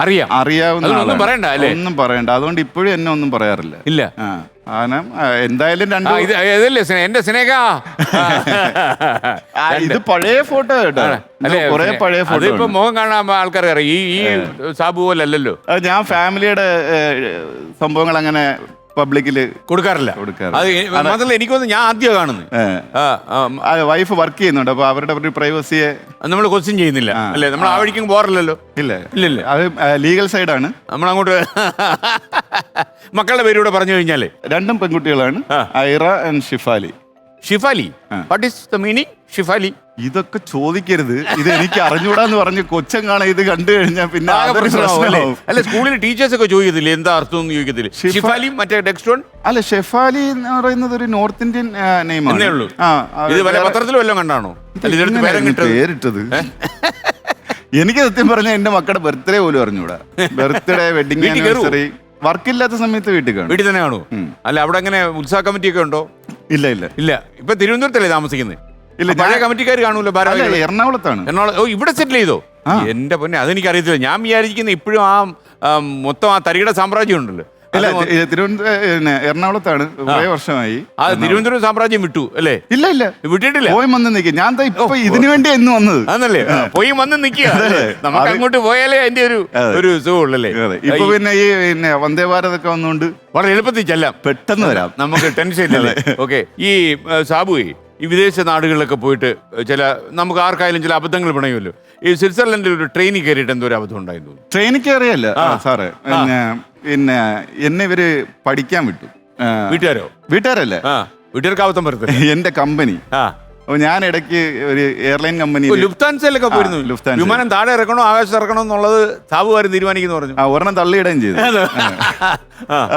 അറിയാവുന്ന ഒന്നും പറയണ്ട അല്ലേ? ഒന്നും പറയണ്ട. അതുകൊണ്ട് ഇപ്പോഴും എന്നെ ഒന്നും പറയാറില്ല. ഇല്ല. എന്തായാലും എന്റെ സ്നേഹ ഇത് പഴയ ഫോട്ടോ കേട്ടോ. കുറെ പഴയ ഫോട്ടോ. ഇപ്പൊ മുഖം കാണാൻ ആൾക്കാർ അറിയാം. ഈ സാബു പോലെ അല്ലല്ലോ. ഞാൻ ഫാമിലിയുടെ സംഭവങ്ങൾ അങ്ങനെ പബ്ലിക്കില് കൊടുക്കാറില്ല. അത് മാത്രമല്ല എനിക്കൊന്ന് ഞാൻ ആദ്യം കാണുന്നത് വൈഫ് വർക്ക് ചെയ്യുന്നുണ്ട്. അപ്പൊ അവരുടെ ഒരു പ്രൈവസിയെ നമ്മൾ ക്വസ്റ്റ്യൻ ചെയ്യുന്നില്ല അല്ലേ? നമ്മൾ ആ വഴിക്കും പോറില്ലല്ലോ. ഇല്ല, അത് ലീഗൽ സൈഡാണ്. നമ്മളങ്ങോട്ട് മക്കളുടെ പേരൂടെ പറഞ്ഞു കഴിഞ്ഞാല് 2 പെൺകുട്ടികളാണ്, Aira and Shifali. What is the meaning Shifali? ഇതൊക്കെ ചോദിക്കരുത്, ഇത് എനിക്ക് അറിഞ്ഞൂടാന്ന് പറഞ്ഞ് കൊച്ചൻ കാണാൻ ഇത് കണ്ടു കഴിഞ്ഞാൽ പിന്നെ അല്ല സ്കൂളിൽ ടീച്ചേഴ്സ് ഒക്കെ ചോദിക്കത്തില്ലേ എന്താ അർത്ഥം ചോദിക്കത്തില്ലേ? ഷിഫാലി മറ്റേ ഡെക്സ്ട്രോൺ അല്ല, ഷെഫാലി എന്ന് പറയുന്നത് ഒരു നോർത്ത് ഇന്ത്യൻ നെയിമാണ്. ഇത് വല്ല പത്രത്തിൽ വല്ലതും കണ്ടാണോ പേരിട്ടത്? എനിക്ക് സത്യം പറഞ്ഞാൽ എന്റെ മക്കളുടെ ബർത്ത്ഡേ പോലും അറിഞ്ഞൂടാ. ബർത്ത്ഡേ, വെഡിങ് ആനിവേഴ്സറി, വർക്കില്ലാത്ത സമയത്ത് വീട്ടിൽ തന്നെ കാണൂ. അല്ല അവിടെ അങ്ങനെ ഉത്സാഹ കമ്മിറ്റി ഒക്കെ ഉണ്ടോ? ഇല്ല. ഇപ്പൊ തിരുവനന്തപുരത്തല്ലേ താമസിക്കുന്നത്? ഇല്ല, പഴയ കമ്മിറ്റിക്കാർ കാണൂല്ലോ. എറണാകുളത്താണ്. ഇവിടെ സെറ്റിൽ ചെയ്തോ? എന്റെ പൊന്നെ, അതെനിക്ക് അറിയത്തില്ല. ഞാൻ വിചാരിക്കുന്ന ഇപ്പോഴും മൊത്തം ആ തരികിട സാമ്രാജ്യം ഉണ്ടല്ലോ. എറണാകുളത്താണ്, കുറെ വർഷമായി. തിരുവനന്തപുരം സാമ്രാജ്യം വിട്ടു അല്ലേ? ഇല്ല, വിട്ടിട്ടില്ല. പോയി വന്ന് നിൽക്കുക. ഞാൻ ഇപ്പൊ ഇതിനു വേണ്ടി എന്ന് വന്നത് ആണല്ലേ? പോയി വന്ന് നിൽക്കുക. നമുക്ക് അങ്ങോട്ട് പോയാലേ അതിന്റെ ഒരു സുഖമുള്ളല്ലേ? ഇപ്പൊ പിന്നെ ഈ വന്ദേ ഭാരത് ഒക്കെ വന്നുകൊണ്ട് വളരെ എളുപ്പത്തിൽ ചെല്ലാം, പെട്ടെന്ന് വരാം, നമുക്ക് ടെൻഷൻ ഇല്ലല്ലേ? ഓക്കെ. ഈ സാബു ഈ വിദേശ നാടുകളിലൊക്കെ പോയിട്ട് നമുക്ക് ആർക്കായാലും ചില അബദ്ധങ്ങൾ പിണയുമല്ലോ. ഈ സ്വിറ്റ്സർലൻഡിൽ ഒരു ട്രെയിനിൽ കയറിയിട്ട് എന്തോ ഒരു അബദ്ധം ഉണ്ടായിരുന്നു. ട്രെയിനിൽ കയറിയല്ല സാറേ, പിന്നെ എന്നെ ഇവര് പഠിക്കാൻ വിട്ടു. വീട്ടുകാരല്ലേ? വീട്ടുകാർക്ക് അബദ്ധം വരുന്നത് എന്റെ കമ്പനി. അപ്പൊ ഞാൻ ഇടയ്ക്ക് ഒരു എയർലൈൻ കമ്പനി ലുഫ്താൻസയിലൊക്കെ പോയിരുന്നു. വിമാനം താഴെ ഇറക്കണോ ആകാശത്ത് ഇറക്കണോ എന്നുള്ളത് സാബുകാരൻ തീരുമാനിക്കുന്നു പറഞ്ഞു. ഒരെണ്ണം തള്ളിയിടുകയും ചെയ്തു.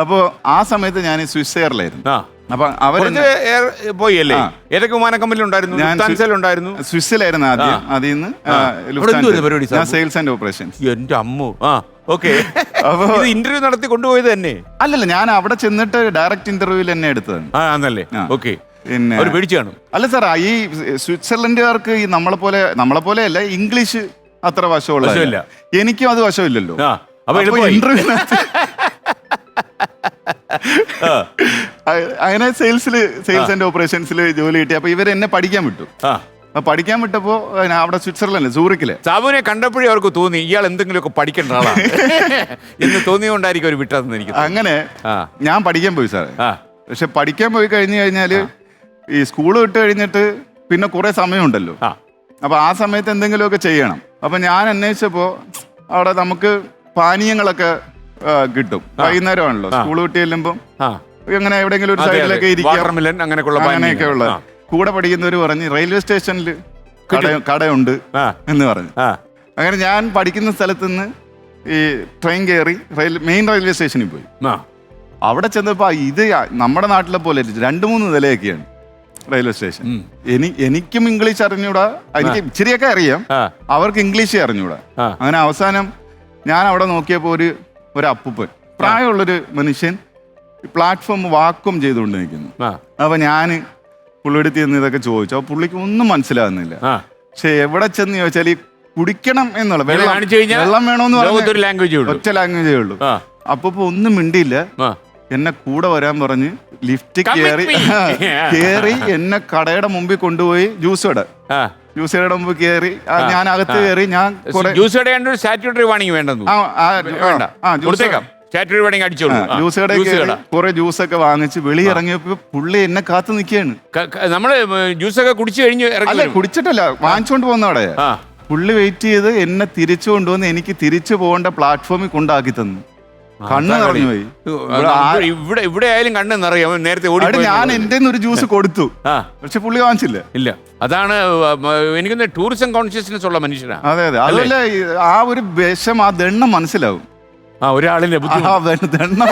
അപ്പോ ആ സമയത്ത് ഞാൻ സ്വിസ് എയറിലായിരുന്നു. അപ്പൊ അവര് പോയി അല്ലേ? ഏതൊക്കെ വിമാന കമ്പനി ഉണ്ടായിരുന്നു? സ്വിസ്സിലായിരുന്നു ആദ്യം. അതിൽ നിന്ന് സെയിൽസ് ആൻഡ് ഓപ്പറേഷൻസ്. എന്റെ അമ്മു. ഓക്കെ. ഇത് ഇന്റർവ്യൂ നടത്തി കൊണ്ടുപോയത് തന്നെ അല്ലല്ല, ഞാൻ അവിടെ ചെന്നിട്ട് ഡയറക്റ്റ് ഇന്റർവ്യൂവിൽ എന്നെ എടുത്തതാണ്. ആണല്ലേ? ഓക്കെ. പിന്നെ അവർ പേടിച്ചു കാണും. അല്ല സാർ, ഈ സ്വിറ്റ്സർലൻഡുകാർക്ക് ഈ നമ്മളെ പോലെ അല്ല, ഇംഗ്ലീഷ് അത്ര വശമുള്ള. എനിക്കും അത് വശമില്ലല്ലോ. ഇന്റർവ്യൂ അങ്ങനെ സെയിൽസ് ആൻഡ് ഓപ്പറേഷൻസിൽ ജോലി കിട്ടി. അപ്പൊ ഇവർ എന്നെ പഠിക്കാൻ വിട്ടു. പഠിക്കാൻ വിട്ടപ്പോ അവിടെ സ്വിറ്റ്സർലൻഡ് സൂറിക്കില് സാബുവിനെ കണ്ടപ്പോഴേ അവർക്ക് തോന്നി ഇയാൾ എന്തെങ്കിലുമൊക്കെ പഠിക്കേണ്ട ആളാണ് എന്ന് തോന്നിയോണ്ടായിരിക്കും അവർ വിട്ടതെന്ന് എനിക്ക്. അങ്ങനെ ഞാൻ പഠിക്കാൻ പോയി സാറേ. പക്ഷെ പഠിക്കാൻ പോയി കഴിഞ്ഞു കഴിഞ്ഞാല് ഈ സ്കൂൾ വിട്ട് കഴിഞ്ഞിട്ട് പിന്നെ കുറെ സമയമുണ്ടല്ലോ. അപ്പൊ ആ സമയത്ത് എന്തെങ്കിലുമൊക്കെ ചെയ്യണം. അപ്പൊ ഞാൻ അന്വേഷിച്ചപ്പോ അവിടെ നമുക്ക് പാനീയങ്ങളൊക്കെ കിട്ടും. വൈകുന്നേരമാണല്ലോ സ്കൂൾ വിട്ട് ചെല്ലുമ്പോ അങ്ങനെ എവിടെയെങ്കിലും ഒരു സൈഡിലൊക്കെ ഇരിക്കാം, അങ്ങനെയൊക്കെ ഉള്ള. കൂടെ പഠിക്കുന്നവര് പറഞ്ഞ് റെയിൽവേ സ്റ്റേഷനിൽ കടയുണ്ട് എന്ന് പറഞ്ഞു. അങ്ങനെ ഞാൻ പഠിക്കുന്ന സ്ഥലത്ത് നിന്ന് ഈ ട്രെയിൻ കയറി മെയിൻ റെയിൽവേ സ്റ്റേഷനിൽ പോയി. അവിടെ ചെന്നപ്പോ ഇത് നമ്മുടെ നാട്ടിലെ പോലെ 2-3 നിലയൊക്കെയാണ് റെയിൽവേ സ്റ്റേഷൻ. എനിക്കും ഇംഗ്ലീഷ് അറിഞ്ഞൂടാ, എനിക്ക് ഇച്ചിരിയൊക്കെ അറിയാം, അവർക്ക് ഇംഗ്ലീഷ് അറിഞ്ഞൂടാ. അങ്ങനെ അവസാനം ഞാൻ അവിടെ നോക്കിയപ്പോ ഒരു അപ്പൂപ്പൻ, പ്രായമുള്ളൊരു മനുഷ്യൻ പ്ലാറ്റ്ഫോം വാക്വം ചെയ്തുകൊണ്ട് നിൽക്കുന്നു. അപ്പൊ ഞാൻ പുള്ളിയെടുത്ത് ചെന്ന് ഇതൊക്കെ ചോദിച്ചു. അപ്പൊ പുള്ളിക്ക് ഒന്നും മനസ്സിലാകുന്നില്ല. പക്ഷെ എവിടെ ചെന്ന് ചോദിച്ചാൽ ഈ കുടിക്കണം എന്നുള്ള വെള്ളം വേണോന്ന് പറഞ്ഞ ഒറ്റ ലാംഗ്വേജേ ഉള്ളൂ. അപ്പൊ ഒന്നും മിണ്ടിയില്ല. എന്നെ കൂടെ വരാൻ പറഞ്ഞ് ലിഫ്റ്റ് കയറി എന്നെ കടയുടെ മുമ്പിൽ കൊണ്ടുപോയി ജ്യൂസ് കടയുടെ മുമ്പ് കയറി ഞാൻ അകത്ത് കയറി. ഞാൻ ജ്യൂസ് കടയിൽ കുറെ ജ്യൂസൊക്കെ വാങ്ങിച്ച് വെളിയിറങ്ങിയപ്പോ പുള്ളി എന്നെ കാത്തു നിൽക്കുകയാണ്. നമ്മള് ജ്യൂസൊക്കെ കുടിച്ചു കഴിഞ്ഞ് കുടിച്ചിട്ടല്ല, വാങ്ങിച്ചോണ്ട് പോകുന്ന അവിടെ. പുള്ളി വെയിറ്റ് ചെയ്ത് എന്നെ തിരിച്ചു കൊണ്ടുവന്ന് എനിക്ക് തിരിച്ചു പോകേണ്ട പ്ലാറ്റ്ഫോമിൽ കൊണ്ടാക്കി തന്നു. കണ്ണ് നിറഞ്ഞു പോയി. ഇവിടെ ആയാലും കണ്ണ് നിറയും. നേരത്തെ ഓടി ഞാൻ എന്റെ ഒരു ജ്യൂസ് കൊടുത്തു, പക്ഷെ പുള്ളി വാങ്ങിച്ചില്ല. ഇല്ല, അതാണ് എനിക്കൊന്ന് ടൂറിസം കോൺഷ്യസ്നെസ് ഉള്ള മനുഷ്യനാണ്. അതെ അതെ, അതുപോലെ ആ ഒരു വിഷം, ആ ദണ്ണം മനസ്സിലാവും. ഒരാളിന്റെ ദണ്ണം